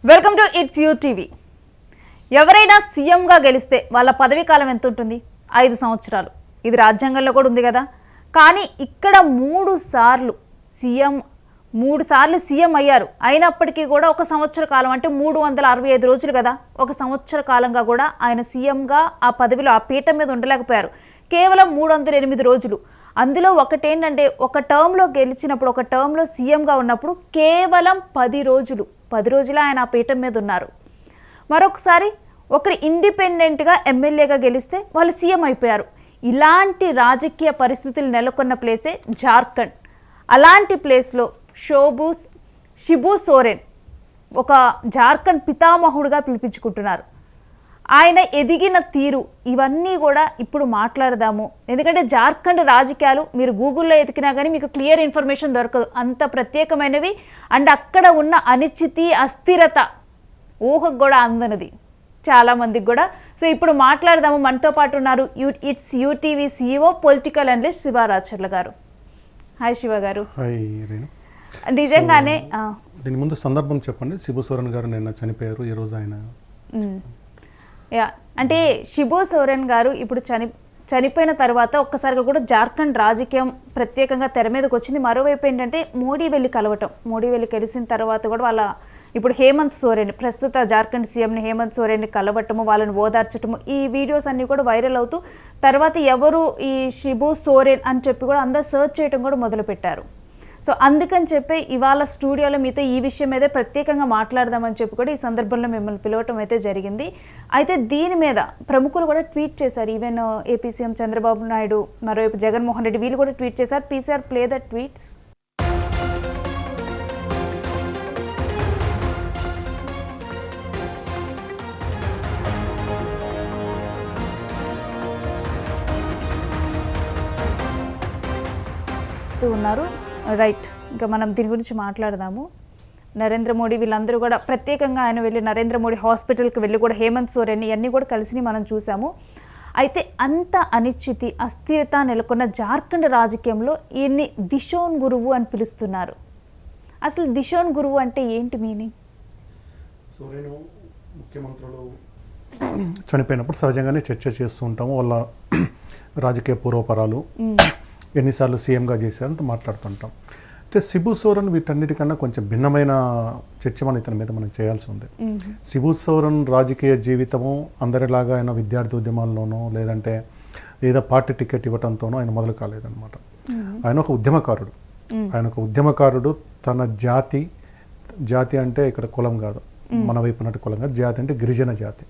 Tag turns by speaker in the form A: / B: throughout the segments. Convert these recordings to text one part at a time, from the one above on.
A: Welcome to it's you TV. ఎవరైనా సీఎంగా గెలిస్తే వాళ్ళ పదవీ కాలం ఎంత ఉంటుంది? 5 సంవత్సరాలు. ఇది రాజ్యాంగంలో కూడా ఉంది కదా. కానీ ఇక్కడ 3 సార్లు సీఎం అయ్యారు. అయినప్పటికీ కూడా ఒక సంవత్సర కాలం అంటే 365 రోజులు కదా. ఒక సంవత్సర కాలంగా కూడా ఆయన సీఎంగా ఆ పదవిలో ఆ పీఠం మీద ఉండలేకపోయారు. కేవలం 308 రోజులు. అందులో ఒకటేంటంటే ఒక టర్మ్లో గెలిచినప్పుడు, ఒక టర్మ్లో సీఎంగా ఉన్నప్పుడు కేవలం 10 రోజులు ఆయన ఆ పీఠం మీద ఉన్నారు. మరొకసారి ఒకరు ఇండిపెండెంట్గా ఎమ్మెల్యేగా గెలిస్తే వాళ్ళు సీఎం అయిపోయారు. ఇలాంటి రాజకీయ పరిస్థితులు నెలకొన్న ప్లేసే జార్ఖండ్. అలాంటి ప్లేస్లో షిబు సోరెన్ ఒక జార్ఖండ్ పితామహుడుగా పిలిపించుకుంటున్నారు. ఆయన ఎదిగిన తీరు ఇవన్నీ కూడా ఇప్పుడు మాట్లాడదాము. ఎందుకంటే జార్ఖండ్ రాజకీయాలు మీరు గూగుల్లో ఎతికినా కానీ మీకు క్లియర్ ఇన్ఫర్మేషన్ దొరకదు, అంత ప్రత్యేకమైనవి. అండ్ అక్కడ ఉన్న అనిశ్చితి, అస్థిరత ఊహకు కూడా అందనది చాలామందికి కూడా. సో ఇప్పుడు మాట్లాడదాము. మనతో పాటు ఉన్నారు it's UTV CEO political analyst Sivaracharla గారు. హాయ్ శివ గారు. నిజంగానే
B: దీని ముందు సందర్భం చెప్పండి. శిబు సోరెన్ గారు నిన్న చనిపోయారు. ఈ రోజు ఆయన
A: అంటే షిబు సోరెన్ గారు ఇప్పుడు చనిపోయిన తర్వాత ఒక్కసారిగా కూడా జార్ఖండ్ రాజకీయం ప్రత్యేకంగా తెర మీదకి వచ్చింది. మరోవైపు ఏంటంటే మోడీ వెళ్ళి కలిసిన తర్వాత కూడా వాళ్ళ ఇప్పుడు హేమంత్ సోరెన్, ప్రస్తుత జార్ఖండ్ సీఎంని హేమంత్ సోరెన్ని కలవటము, వాళ్ళని ఓదార్చటము, ఈ వీడియోస్ అన్నీ కూడా వైరల్ అవుతూ తర్వాత ఎవరు ఈ షిబు సోరెన్ అని చెప్పి కూడా అందరు సర్చ్ చేయడం కూడా మొదలుపెట్టారు. సో అందుకని చెప్పి ఇవాళ స్టూడియోలో మీతో ఈ విషయం మీద ప్రత్యేకంగా మాట్లాడదామని చెప్పి కూడా ఈ సందర్భంలో మిమ్మల్ని పిలవటం అయితే జరిగింది. అయితే దీని మీద ప్రముఖులు కూడా ట్వీట్ చేశారు. Even AP CM Chandrababu Naidu, మరోవైపు జగన్మోహన్ రెడ్డి, వీళ్ళు కూడా ట్వీట్ చేశారు. PCR play the tweets. ఉన్నారు రైట్. ఇంకా మనం దీని గురించి మాట్లాడదాము. నరేంద్ర మోడీ వీళ్ళందరూ కూడా ప్రత్యేకంగా ఆయన వెళ్ళి నరేంద్ర మోడీ హాస్పిటల్కి వెళ్ళి కూడా హేమంత్ సోరెన్ ఇవన్నీ కూడా కలిసి మనం చూసాము. అయితే అంత అనిశ్చితి, అస్థిరత నెలకొన్న జార్ఖండ్ రాజకీయంలో ఈయన్ని దిశోన్ గురువు అని పిలుస్తున్నారు. అసలు దిశోన్ గురువు అంటే ఏంటి మీనింగ్?
B: సోరెన్ ముఖ్యమంత్రులు చనిపోయినప్పుడు సహజంగానే చర్చ చేస్తూ ఉంటాము. వాళ్ళ రాజకీయ పూర్వపరాలు, ఎన్నిసార్లు సీఎంగా చేశారంత మాట్లాడుతుంటాం. అయితే శిబు సోరెన్ వీటన్నిటికన్నా కొంచెం భిన్నమైన చర్చ ఇతని మీద మనం చేయాల్సి ఉంది. శిబు సోరెన్ రాజకీయ జీవితము అందరిలాగా ఆయన విద్యార్థి ఉద్యమాల్లోనో లేదంటే ఏదో పార్టీ టికెట్ ఇవ్వటంతోనో ఆయన మొదలు కాలేదన్నమాట. ఆయన ఒక ఉద్యమకారుడు. తన జాతి అంటే ఇక్కడ కులం కాదు, మన వైపు ఉన్నట్టు కులం కాదు, జాతి అంటే గిరిజన జాతి.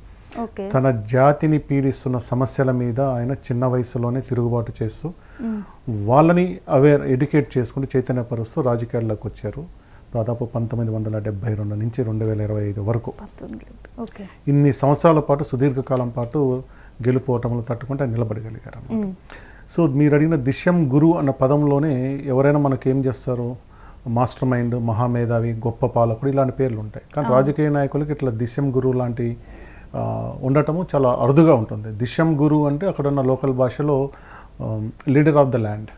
B: తన జాతిని పీడిస్తున్న సమస్యల మీద ఆయన చిన్న వయసులోనే తిరుగుబాటు చేస్తూ వాళ్ళని ఎడ్యుకేట్ చేసుకుంటూ చైతన్యపరుస్తూ రాజకీయాల్లోకి వచ్చారు. దాదాపు 1972 నుంచి 2025 వరకు ఇన్ని సంవత్సరాల పాటు, సుదీర్ఘకాలం పాటు గెలుపోవటంలో తట్టుకుంటే ఆయన నిలబడగలిగారు అన్నమాట. సో మీరు అడిగిన దిశ్యం గురు అన్న పదంలోనే ఎవరైనా మనకేం చేస్తారు, మాస్టర్ మైండ్, మహామేధావి, గొప్ప పాలకుడు, ఇలాంటి పేర్లు ఉంటాయి. కానీ రాజకీయ నాయకులకి ఇట్లా దిశ్యం గురువు లాంటి ఉండటము చాలా అరుదుగా ఉంటుంది. దిశ్యం గురు అంటే అక్కడ ఉన్న లోకల్ భాషలో లీడర్ ఆఫ్ ద ల్యాండ్,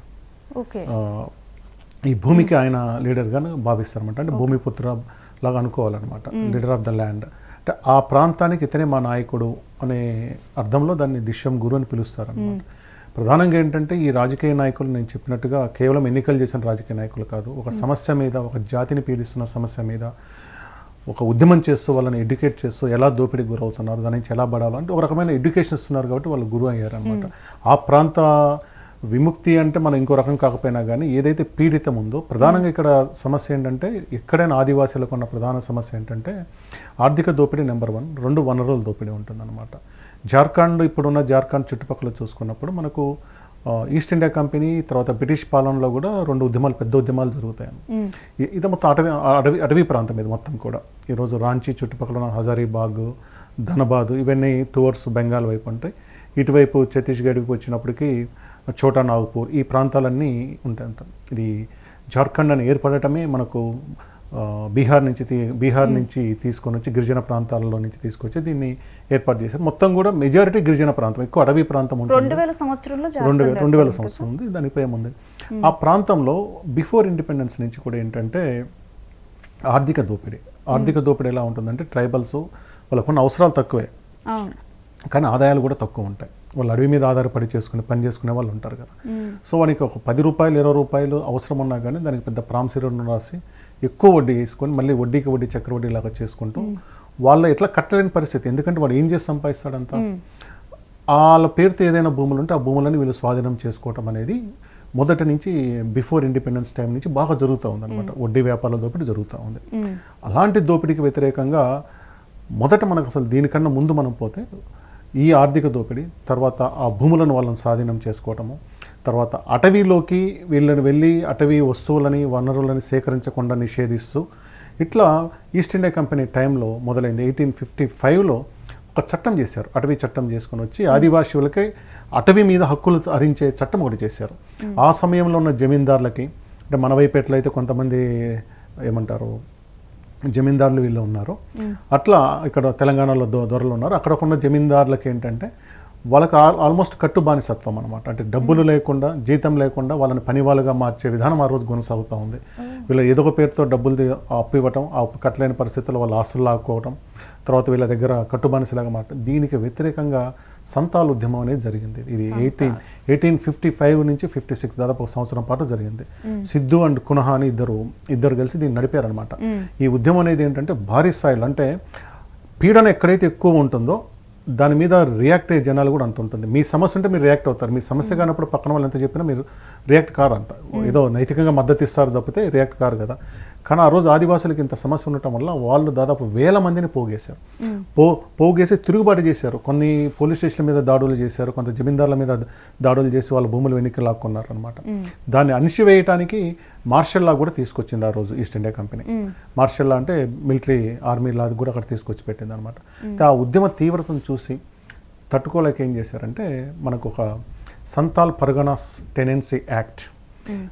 B: ఈ భూమికి ఆయన లీడర్గా భావిస్తారన్నమాట. అంటే భూమిపుత్ర లాగా అనుకోవాలన్నమాట. లీడర్ ఆఫ్ ద ల్యాండ్ అంటే ఆ ప్రాంతానికి ఇతనే మా నాయకుడు అనే అర్థంలో దాన్ని దిశ్యం గురు అని పిలుస్తారన్నమాట. ప్రధానంగా ఏంటంటే ఈ రాజకీయ నాయకులు నేను చెప్పినట్టుగా కేవలం ఎన్నికలు చేసిన రాజకీయ నాయకులు కాదు, ఒక సమస్య మీద, ఒక జాతిని పీడిస్తున్న సమస్య మీద ఒక ఉద్యమం చేస్తూ వాళ్ళని ఎడ్యుకేట్ చేస్తూ ఎలా దోపిడీకి గురవుతున్నారు, దాని నుంచి ఎలా పడాలంటే ఒక రకమైన ఎడ్యుకేషన్ ఇస్తున్నారు కాబట్టి వాళ్ళు గురువు అయ్యారు అనమాట. ఆ ప్రాంత విముక్తి అంటే మనం ఇంకో రకం కాకపోయినా కానీ ఏదైతే పీడితం ఉందో, ప్రధానంగా ఇక్కడ సమస్య ఏంటంటే ఎక్కడైనా ఆదివాసీలకు ఉన్న ప్రధాన సమస్య ఏంటంటే ఆర్థిక దోపిడీ నెంబర్ 1, 2 వనరుల దోపిడీ ఉంటుందన్నమాట. జార్ఖండ్, ఇప్పుడున్న జార్ఖండ్ చుట్టుపక్కల చూసుకున్నప్పుడు మనకు ఈస్ట్ ఇండియా కంపెనీ తర్వాత బ్రిటిష్ పాలనలో కూడా 2 ఉద్యమాలు, పెద్ద ఉద్యమాలు జరుగుతాయి. ఇది మొత్తం అటవీ ప్రాంతం ఇది మొత్తం కూడా. ఈరోజు రాంచీ చుట్టుపక్కల ఉన్న హజారీబాగ్, ధనబాద్ ఇవన్నీ టువర్డ్స్ బెంగాల్ వైపు ఉంటాయి. ఇటువైపు ఛత్తీస్గఢ్కి వచ్చినప్పటికీ ఛోటా నాగ్పూర్, ఈ ప్రాంతాలన్నీ ఉంటాయి. ఇది జార్ఖండ్ అని ఏర్పడటమే మనకు బీహార్ నుంచి తీసుకొని వచ్చి గిరిజన ప్రాంతాలలో నుంచి తీసుకొచ్చి దీన్ని ఏర్పాటు చేశారు. మొత్తం కూడా మెజారిటీ గిరిజన ప్రాంతం, ఎక్కువ అడవి ప్రాంతం ఉంటుంది.
A: 2000
B: సంవత్సరం ఉంది, దానిపై ఉంది. ఆ ప్రాంతంలో బిఫోర్ ఇండిపెండెన్స్ నుంచి కూడా ఏంటంటే ఆర్థిక దోపిడీ, ఆర్థిక దోపిడీ ఎలా ఉంటుందంటే ట్రైబల్స్ వాళ్ళకున్న అవసరాలు తక్కువే,
A: అవును,
B: కానీ ఆదాయాలు కూడా తక్కువ ఉంటాయి. వాళ్ళు అడవి మీద ఆధారపడి పని చేసుకునే వాళ్ళు ఉంటారు కదా. సో వానికి ఒక 10 రూపాయలు 20 రూపాయలు అవసరం ఉన్నా కానీ దానికి పెద్ద ప్రామిసరీ రాసి ఎక్కువ వడ్డీ వేసుకొని మళ్ళీ వడ్డీకి వడ్డీ చక్రవడ్డీ లాగా చేసుకుంటూ వాళ్ళ ఎట్లా కట్టలేని పరిస్థితి. ఎందుకంటే వాడు ఏం చేసి సంపాదిస్తాడంతా, వాళ్ళ పేరుతో ఏదైనా భూములు ఉంటే ఆ భూములని వీళ్ళు స్వాధీనం చేసుకోవటం అనేది మొదటి నుంచి బిఫోర్ ఇండిపెండెన్స్ టైం నుంచి బాగా జరుగుతూ ఉంది అనమాట. వడ్డీ వ్యాపారాల దోపిడీ జరుగుతూ ఉంది. అలాంటి దోపిడీకి వ్యతిరేకంగా మొదట మనకు అసలు దీనికన్నా ముందు మనం పోతే ఈ ఆర్థిక దోపిడీ, తర్వాత ఆ భూములను వాళ్ళని స్వాధీనం చేసుకోవటము, తర్వాత అటవీలోకి వీళ్ళని వెళ్ళి అటవీ వస్తువులని వనరులని సేకరించకుండా నిషేధిస్తూ ఇట్లా ఈస్ట్ ఇండియా కంపెనీ టైంలో మొదలైంది. 1855లో ఒక చట్టం చేశారు, అటవీ చట్టం చేసుకొని వచ్చి ఆదివాసీలకి అటవీ మీద హక్కులు హరించే చట్టం ఒకటి చేశారు. ఆ సమయంలో ఉన్న జమీందారులకి, అంటే మన వైపు ఎట్లయితే కొంతమంది ఏమంటారు జమీందారులు వీళ్ళు ఉన్నారు, అట్లా ఇక్కడ తెలంగాణలో దొరలు ఉన్నారు. అక్కడ ఉన్న జమీందారులకి ఏంటంటే వాళ్ళకి ఆల్మోస్ట్ కట్టు బానిసత్వం అనమాట. అంటే డబ్బులు లేకుండా, జీతం లేకుండా వాళ్ళని పని వాళ్ళుగా మార్చే విధానం ఆ రోజు కొనసాగుతూ ఉంది. వీళ్ళు ఏదో ఒక పేరుతో డబ్బులు అప్పు ఇవ్వటం, ఆ అప్పు కట్టలేని పరిస్థితుల్లో వాళ్ళ ఆస్తులు లాక్కోవటం, తర్వాత వీళ్ళ దగ్గర కట్టుబానిసలాగా మారటం. దీనికి వ్యతిరేకంగా సంతాల్ ఉద్యమం అనేది జరిగింది. ఇది 1855 నుంచి 56 దాదాపు ఒక సంవత్సరం పాటు జరిగింది. సిద్ధు అండ్ కునహా అని ఇద్దరు కలిసి దీన్ని నడిపారనమాట. ఈ ఉద్యమం అనేది ఏంటంటే భారీ స్థాయిలో, అంటే పీడన ఎక్కడైతే ఎక్కువ ఉంటుందో దాని మీద రియాక్ట్ అయ్యే జనాలు కూడా అంత ఉంటుంది. మీ సమస్య ఉంటే మీరు రియాక్ట్ అవుతారు, మీ సమస్య కానప్పుడు పక్కన వాళ్ళు ఎంత చెప్పినా మీరు రియాక్ట్ కారు. అంత ఏదో నైతికంగా మద్దతు ఇస్తారు తప్పితే రియాక్ట్ కారు కదా. కానీ ఆ రోజు ఆదివాసులకి ఇంత సమస్య ఉండటం వల్ల వాళ్ళు దాదాపు 1000 మందిని పోగేశారు. పోగేసి తిరుగుబాటు చేశారు. కొన్ని పోలీస్ స్టేషన్ల మీద దాడులు చేశారు, కొంత జమీందారుల మీద దాడులు చేసి వాళ్ళ భూములు వెనక్కి లాక్కున్నారు అనమాట. దాన్ని అణిచివేయటానికి మార్షల్ లా కూడా తీసుకొచ్చింది ఆ రోజు East India company. Martial law అంటే మిలిటరీ ఆర్మీ లా కూడా అక్కడ తీసుకొచ్చి పెట్టింది అనమాట. ఆ ఉద్యమ తీవ్రతను చూసి తట్టుకోలేక ఏం చేశారంటే మనకు ఒక సంతాల్ పర్గనాస్ టెనెన్సీ యాక్ట్,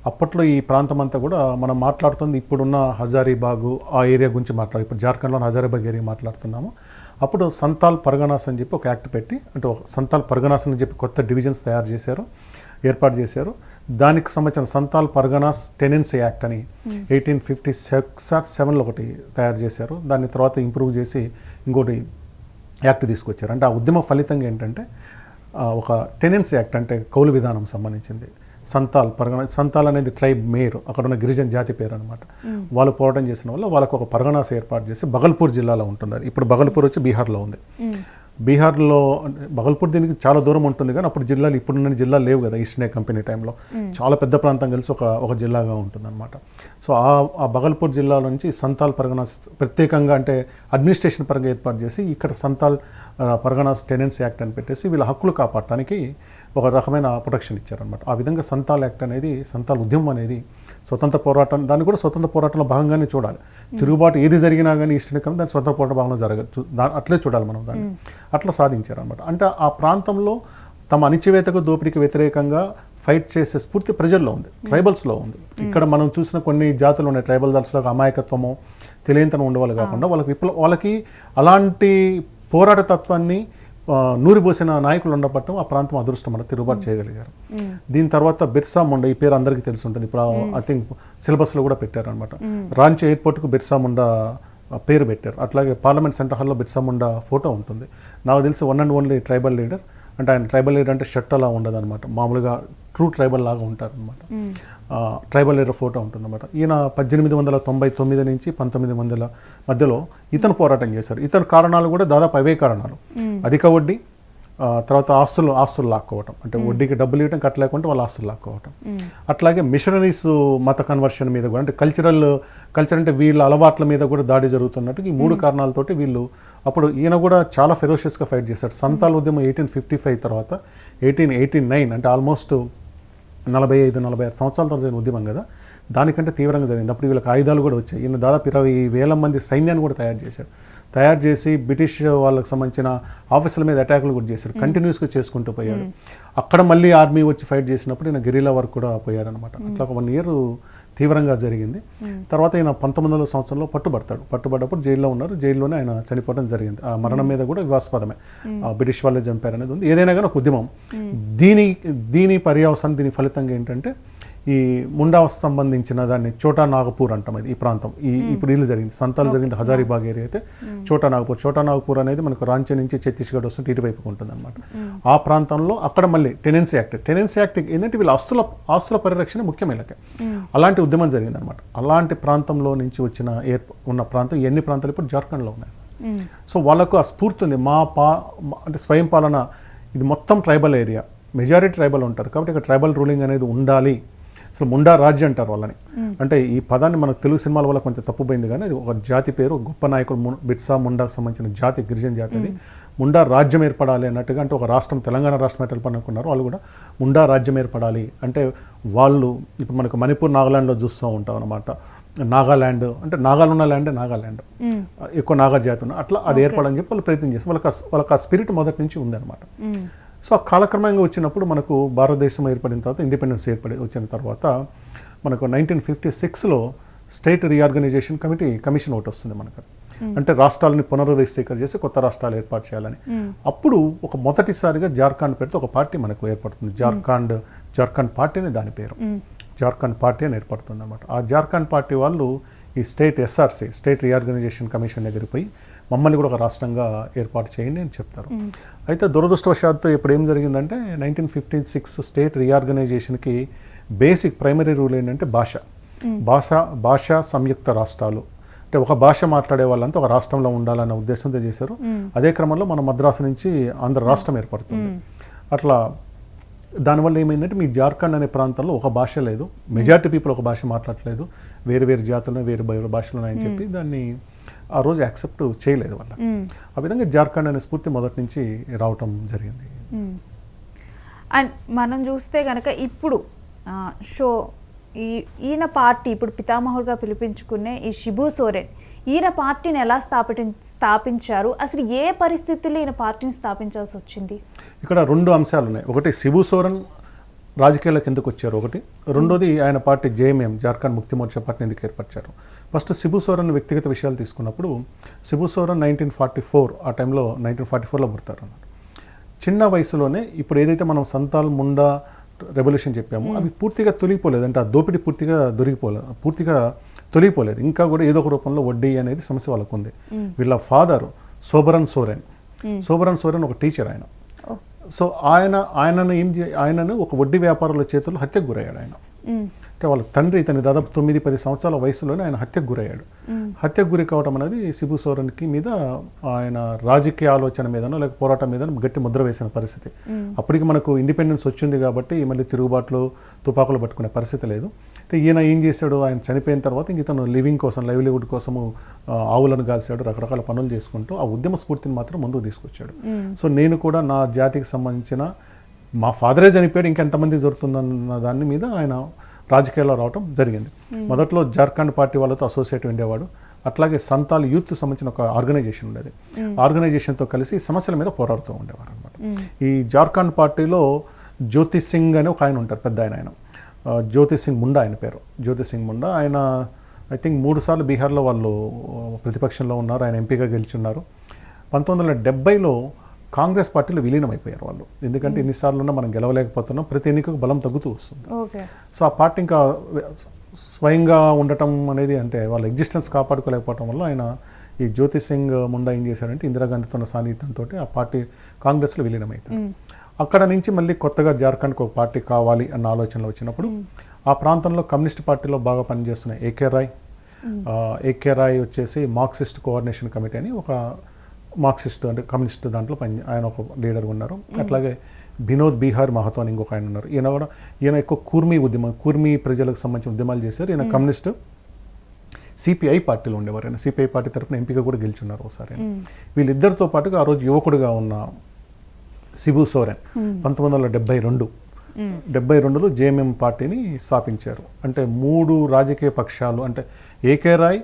B: అప్పట్లో ఈ ప్రాంతం అంతా కూడా మనం మాట్లాడుతుంది ఇప్పుడున్న హజారీబాగు ఆ ఏరియా గురించి ఇప్పుడు జార్ఖండ్లో హజారీబాగ్ ఏరియా మాట్లాడుతున్నాము. అప్పుడు సంతాల్ పర్గనాస్ అని చెప్పి ఒక యాక్ట్ పెట్టి, అంటే సంతాల్ పర్గనాస్ అని చెప్పి కొత్త డివిజన్స్ ఏర్పాటు చేశారు. దానికి సంబంధించిన సంతాల్ పర్గనాస్ టెనెన్సీ యాక్ట్ అని 1856-7లో ఒకటి తయారు చేశారు. దాన్ని తర్వాత ఇంప్రూవ్ చేసి ఇంకోటి యాక్ట్ తీసుకొచ్చారు. అంటే ఆ ఉద్యమ ఫలితంగా ఏంటంటే ఒక టెనెన్సీ యాక్ట్, అంటే కౌలు విధానం సంబంధించింది. సంతాల్ అనేది ట్రైబ్ మేయర్, అక్కడ ఉన్న గిరిజన జాతి పేరు అనమాట. వాళ్ళు పోరాటం చేసిన వల్ల వాళ్ళకు ఒక పర్గనాస్ ఏర్పాటు చేసి బగల్పూర్ జిల్లాలో ఉంటుంది. అది ఇప్పుడు బగల్పూర్ వచ్చి బీహార్లో ఉంది. బీహార్లో బగల్పూర్ దీనికి చాలా దూరం ఉంటుంది, కానీ అప్పుడు జిల్లాలు ఇప్పుడున్న జిల్లాలు లేవు కదా. ఈస్ట్ ఇండియా కంపెనీ టైంలో చాలా పెద్ద ప్రాంతం కలిసి ఒక జిల్లాగా ఉంటుంది అనమాట. సో ఆ బగల్పూర్ జిల్లా నుంచి సంతాల్ పర్గనాస్ ప్రత్యేకంగా, అంటే అడ్మినిస్ట్రేషన్ పరంగా ఏర్పాటు చేసి ఇక్కడ సంతాల్ పర్గనాస్ టెనెన్సీ యాక్ట్ అని పెట్టేసి వీళ్ళ హక్కులు కాపాడటానికి ఒక రకమైన ప్రొటెక్షన్ ఇచ్చారనమాట. ఆ విధంగా సంతాల్ యాక్ట్ అనేది, సంతాల్ ఉద్యమం అనేది స్వతంత్ర పోరాటం, దాన్ని కూడా స్వతంత్ర పోరాటంలో భాగంగానే చూడాలి. తిరుగుబాటు ఏది జరిగినా కానీ ఈస్ట్ ఇండియా దాని స్వతంత్ర పోరాట భాగంలో జరగచ్చు, అట్లే చూడాలి మనం దాన్ని. అట్లా సాధించారనమాట. అంటే ఆ ప్రాంతంలో తమ అణిచివేతకు దోపిడీకి వ్యతిరేకంగా ఫైట్ చేసే స్ఫూర్తి ప్రజల్లో ఉంది, ట్రైబల్స్లో ఉంది. ఇక్కడ మనం చూసిన కొన్ని జాతులు ఉన్నాయి ట్రైబల్ దళాలకు అమాయకత్వము, తెలియంతనం ఉండేవాళ్ళు కాకుండా వాళ్ళకి అలాంటి పోరాట తత్వాన్ని నూరిపోసిన నాయకులు ఉండబట్టం ఆ ప్రాంతం అదృష్టం అన్న తిరుగుబాటు చేయగలిగారు. దీని తర్వాత బిర్సా ముండా, ఈ పేరు అందరికీ తెలిసి ఉంటుంది, ఇప్పుడు ఐ థింక్ సిలబస్లో కూడా పెట్టారనమాట. రాంచీ ఎయిర్పోర్ట్కు బిర్సా ముండా పేరు పెట్టారు. అట్లాగే పార్లమెంట్ సెంటర్ హాల్లో బిర్సా ముండా ఫోటో ఉంటుంది. నాకు తెలిసి one and only tribal leader. అంటే ఆయన ట్రైబల్ లీడర్ అంటే షర్ట్ అలా ఉండదు అనమాట, మామూలుగా ట్రూ ట్రైబల్ లాగా ఉంటారు అనమాట. ట్రైబల్ లీడర్ ఫోటో ఉంటుందన్నమాట. ఈయన 1899 నుంచి 1900 మధ్యలో ఇతను పోరాటం చేశారు. ఇతని కారణాలు కూడా దాదాపు అవే కారణాలు: అధిక వడ్డీ, తర్వాత ఆస్తులు లాక్కోవటం, అంటే వడ్డీకి డబ్బులు ఇవ్వటం, కట్టలేకుంటే వాళ్ళ ఆస్తులు లాక్కోవటం. అట్లాగే మిషనరీస్ మత కన్వర్షన్ మీద కూడా, అంటే కల్చర్ అంటే వీళ్ళ అలవాట్ల మీద కూడా దాడి జరుగుతున్నట్టు ఈ 3 కారణాలతోటి వీళ్ళు అప్పుడు ఈయన కూడా చాలా ఫెరోషియస్గా ఫైట్ చేశారు. సంతాల్ ఉద్యమం 1855 తర్వాత 1889, అంటే ఆల్మోస్ట్ 45-46 సంవత్సరాల తర్వాత జరిగిన ఉద్యమం కదా, దానికంటే తీవ్రంగా జరిగింది. అప్పుడు వీళ్ళకి ఆయుధాలు కూడా వచ్చాయి. ఈయన దాదాపు 20,000 మంది సైన్యాన్ని కూడా తయారు చేసి బ్రిటిష్ వాళ్ళకి సంబంధించిన ఆఫీసుల మీద అటాకులు కూడా చేశారు. కంటిన్యూస్గా చేసుకుంటూ పోయాడు. అక్కడ మళ్ళీ ఆర్మీ వచ్చి ఫైట్ చేసినప్పుడు ఈయన గెరిలా వర్క్ కూడా పోయారనమాట. అట్లా ఒక 1 ఇయర్ తీవ్రంగా జరిగింది. తర్వాత ఈయన 1900 సంవత్సరంలో పట్టుబడ్డప్పుడు జైల్లో ఉన్నారు. జైల్లోనే ఆయన చనిపోవడం జరిగింది. ఆ మరణం మీద కూడా వివాదాస్పదమే, బ్రిటిష్ వాళ్ళే చంపారనేది ఉంది. ఏదైనా కానీ ఒక ఉద్యమం, దీని పర్యవసానం, దీని ఫలితంగా ఏంటంటే ఈ ముండాకు సంబంధించిన దాన్ని చోటా నాగపూర్ అంటాం. ఇది ఈ ప్రాంతం ఇప్పుడు ఇల్లు జరిగింది, సంతాలు జరిగింది హజారీబాగ్ ఏరియా అయితే చోటా నాగపూర్ అనేది మనకు రాంచీ నుంచి ఛత్తీస్గఢ్ వస్తుంటే ఇటువైపుకు ఉంటుంది అనమాట. ఆ ప్రాంతంలో అక్కడ మళ్ళీ టెనెన్సీ యాక్ట్ ఏంటంటే వీళ్ళ ఆస్తుల పరిరక్షణ ముఖ్యం వీళ్ళకి. అలాంటి ఉద్యమం జరిగింది అనమాట. అలాంటి ప్రాంతంలో నుంచి ఉన్న ప్రాంతం ఎన్ని ప్రాంతాలు ఇప్పుడు జార్ఖండ్లో ఉన్నాయి. సో వాళ్ళకు ఆ స్ఫూర్తి ఉంది. అంటే స్వయం పాలన, ఇది మొత్తం ట్రైబల్ ఏరియా, మెజారిటీ ట్రైబల్ ఉంటారు కాబట్టి ఇక్కడ ట్రైబల్ రూలింగ్ అనేది ఉండాలి. అసలు ముండా రాజ్యం అంటారు వాళ్ళని. అంటే ఈ పదాన్ని మనకు తెలుగు సినిమాల వల్ల కొంచెం తప్పుపోయింది, కానీ అది ఒక జాతి పేరు, గొప్ప నాయకుడు బిర్సా ముండాకు సంబంధించిన జాతి, గిరిజన జాతి. అది ముండా రాజ్యం ఏర్పడాలి అన్నట్టుగా, అంటే ఒక రాష్ట్రం, తెలంగాణ రాష్ట్రం ఏర్పడాలనుకున్నారు వాళ్ళు కూడా, ముండా రాజ్యం ఏర్పడాలి అంటే వాళ్ళు ఇప్పుడు మనకు మణిపూర్, నాగాలాండ్లో చూస్తూ ఉంటాం అనమాట. నాగాల్యాండ్ అంటే నాగాలు ఉన్న ల్యాండ్, నాగాల్యాండ్ ఎక్కువ నాగా జాతి ఉన్న, అట్లా అది ఏర్పడని చెప్పి వాళ్ళు ప్రయత్నం చేస్తారు. వాళ్ళకి ఆ స్పిరిట్ మొదటి నుంచి ఉందన్నమాట. సో ఆ కాలక్రమంగా వచ్చినప్పుడు మనకు భారతదేశం ఏర్పడిన తర్వాత, ఇండిపెండెన్స్ వచ్చిన తర్వాత మనకు 1956లో స్టేట్ రీఆర్గనైజేషన్ కమిషన్ ఒకటి వస్తుంది మనకు. అంటే రాష్ట్రాలని పునర్వ్యవస్థీకరణ చేసి కొత్త రాష్ట్రాలు ఏర్పాటు చేయాలని. అప్పుడు ఒక మొదటిసారిగా జార్ఖండ్ పేరుతో ఒక పార్టీ మనకు ఏర్పడుతుంది. జార్ఖండ్ పార్టీ అని దాని పేరు. జార్ఖండ్ పార్టీ అని ఏర్పడుతుంది అనమాట. ఆ జార్ఖండ్ పార్టీ వాళ్ళు ఈ స్టేట్ రీఆర్గనైజేషన్ కమిషన్ దగ్గరికి పోయి మమ్మల్ని కూడా ఒక రాష్ట్రంగా ఏర్పాటు చేయండి అని చెప్తారు. అయితే దురదృష్టవశాత్తు ఇప్పుడు ఏం జరిగిందంటే 1956 స్టేట్ రీఆర్గనైజేషన్కి బేసిక్ ప్రైమరీ రూల్ ఏంటంటే భాష సంయుక్త రాష్ట్రాలు. అంటే ఒక భాష మాట్లాడే వాళ్ళంతా ఒక రాష్ట్రంలో ఉండాలన్న ఉద్దేశంతో చేశారు. అదే క్రమంలో మన మద్రాసు నుంచి ఆంధ్ర రాష్ట్రం ఏర్పడుతుంది. అట్లా దానివల్ల ఏమైందంటే మీ జార్ఖండ్ అనే ప్రాంతంలో ఒక భాష లేదు, మెజారిటీ పీపుల్ ఒక భాష మాట్లాడలేదు, వేరు జాతులు వేరు భాషలు ఉన్నాయని చెప్పి దాన్ని ఆ రోజు యాక్సెప్ట్ చేయలేదు వాళ్ళ. ఆ విధంగా జార్ఖండ్ అనే స్ఫూర్తి మొదటి నుంచి రావటం జరిగింది.
A: అండ్ మనం చూస్తే కనుక ఇప్పుడు ఈయన పార్టీ ఇప్పుడు పితామహుడుగా పిలిపించుకునే ఈ శిబు సోరెన్, ఈయన పార్టీని ఎలా స్థాపించారు? అసలు ఏ పరిస్థితుల్లో ఈయన పార్టీని స్థాపించాల్సి వచ్చింది?
B: ఇక్కడ రెండు అంశాలు ఉన్నాయి. ఒకటి శిబు సోరెన్ రాజకీయాలకు ఎందుకు వచ్చారు ఒకటి, రెండోది ఆయన పార్టీ జేఎంఎం, జార్ఖండ్ ముక్తి మోర్చా పార్టీని ఎందుకు ఏర్పరిచారు. ఫస్ట్ శిబు సోరెన్ వ్యక్తిగత విషయాలు తీసుకున్నప్పుడు, శిబు సోరెన్ 1944 ఆ టైంలో 1944లో పుడతారు అన్నారు. చిన్న వయసులోనే ఇప్పుడు ఏదైతే మనం సంతాల్ ముండా రెవల్యూషన్ చెప్పామో అవి పూర్తిగా తొలగిపోలేదు. అంటే ఆ దోపిడీ పూర్తిగా తొలగిపోలేదు. ఇంకా కూడా ఏదో ఒక రూపంలో వడ్డీ అనేది సమస్య వాళ్ళకు ఉంది. వీళ్ళ ఫాదర్ సోబరన్ సోరెన్ ఒక టీచర్ ఆయన. సో ఆయనను ఒక వడ్డీ వ్యాపారుల చేతుల్లో హత్యకు గురయ్యాడు ఆయన. అంటే వాళ్ళ తండ్రి ఇతని దాదాపు 9-10 సంవత్సరాల వయసులోనే ఆయన హత్యకు గురయ్యాడు. హత్యకు గురి కావడం అనేది శిబు సోరెన్కి మీద ఆయన రాజకీయ ఆలోచన మీదనో లేక పోరాటం మీదనో గట్టి ముద్ర వేసిన పరిస్థితి. అప్పటికి మనకు ఇండిపెండెన్స్ వచ్చింది కాబట్టి మళ్ళీ తిరుగుబాట్లు, తుపాకులు పట్టుకునే పరిస్థితి లేదు. ఈయన ఏం చేశాడు, ఆయన చనిపోయిన తర్వాత ఇంక ఇతను లైవ్లీవుడ్ కోసము ఆవులను కాల్చాడు, రకరకాల పనులు చేసుకుంటూ ఆ ఉద్యమ స్ఫూర్తిని మాత్రం ముందుకు తీసుకొచ్చాడు. సో నేను కూడా నా జాతికి సంబంధించిన, మా ఫాదరే చనిపోయాడు ఇంకెంతమంది జరుగుతుందన్న దాని మీద ఆయన రాజకీయాల్లో రావడం జరిగింది. మొదట్లో జార్ఖండ్ పార్టీ వాళ్ళతో అసోసియేట్ ఉండేవాడు. అట్లాగే సంతాల్ యూత్ సంబంధించిన ఒక ఆర్గనైజేషన్ ఉండేది. ఆర్గనైజేషన్తో కలిసి సమస్యల మీద పోరాడుతూ ఉండేవారు అనమాట. ఈ జార్ఖండ్ పార్టీలో జ్యోతి సింగ్ అని ఒక ఆయన ఉంటారు, పెద్ద ఆయన జ్యోతి సింగ్ ముండా ఆయన పేరు. జ్యోతి సింగ్ ముండా ఆయన ఐ థింక్ 3 సార్లు బీహార్లో వాళ్ళు ప్రతిపక్షంలో ఉన్నారు. ఆయన ఎంపీగా గెలుచున్నారు. 1970లో కాంగ్రెస్ పార్టీలో విలీనం అయిపోయారు వాళ్ళు. ఎందుకంటే ఎన్నిసార్లు ఉన్నా మనం గెలవలేకపోతున్నాం, ప్రతి ఎన్నికకు బలం తగ్గుతూ వస్తుంది. సో ఆ పార్టీ ఇంకా స్వయంగా ఉండటం అనేది, అంటే వాళ్ళ ఎగ్జిస్టెన్స్ కాపాడుకోలేకపోవటం వల్ల ఆయన ఈ జ్యోతి సింగ్ ముండా ఏం చేశారంటే ఇందిరాగాంధీతో ఉన్న సాన్నిహిత్యంతో ఆ పార్టీ కాంగ్రెస్లో విలీనం అవుతారు. అక్కడ నుంచి మళ్ళీ కొత్తగా జార్ఖండ్కి ఒక పార్టీ కావాలి అన్న ఆలోచనలో వచ్చినప్పుడు ఆ ప్రాంతంలో కమ్యూనిస్ట్ పార్టీలో బాగా పనిచేస్తున్న ఏకే రాయ్ వచ్చేసి మార్క్సిస్ట్ కోఆర్డినేషన్ కమిటీ అని ఒక మార్క్సిస్ట్ అంటే కమ్యూనిస్ట్ దాంట్లో ఆయన ఒక లీడర్ ఉన్నారు. అట్లాగే వినోద్ బిహార్ మహతో అని ఇంకొక ఆయన ఉన్నారు. ఈయన ఎక్కువ కూర్మీ ప్రజలకు సంబంధించిన ఉద్యమాలు చేశారు. ఈయన కమ్యూనిస్ట్ సిపిఐ పార్టీలో ఉండేవారు. ఆయన సిపిఐ పార్టీ తరఫున ఎంపీగా కూడా గెలుచున్నారు ఒకసారి. వీళ్ళిద్దరితో పాటుగా ఆ రోజు యువకుడుగా ఉన్న శిబు సోరెన్ 1972లో జేఎంఎం పార్టీని స్థాపించారు. అంటే 3 రాజకీయ పక్షాలు, అంటే ఏకే రాయ్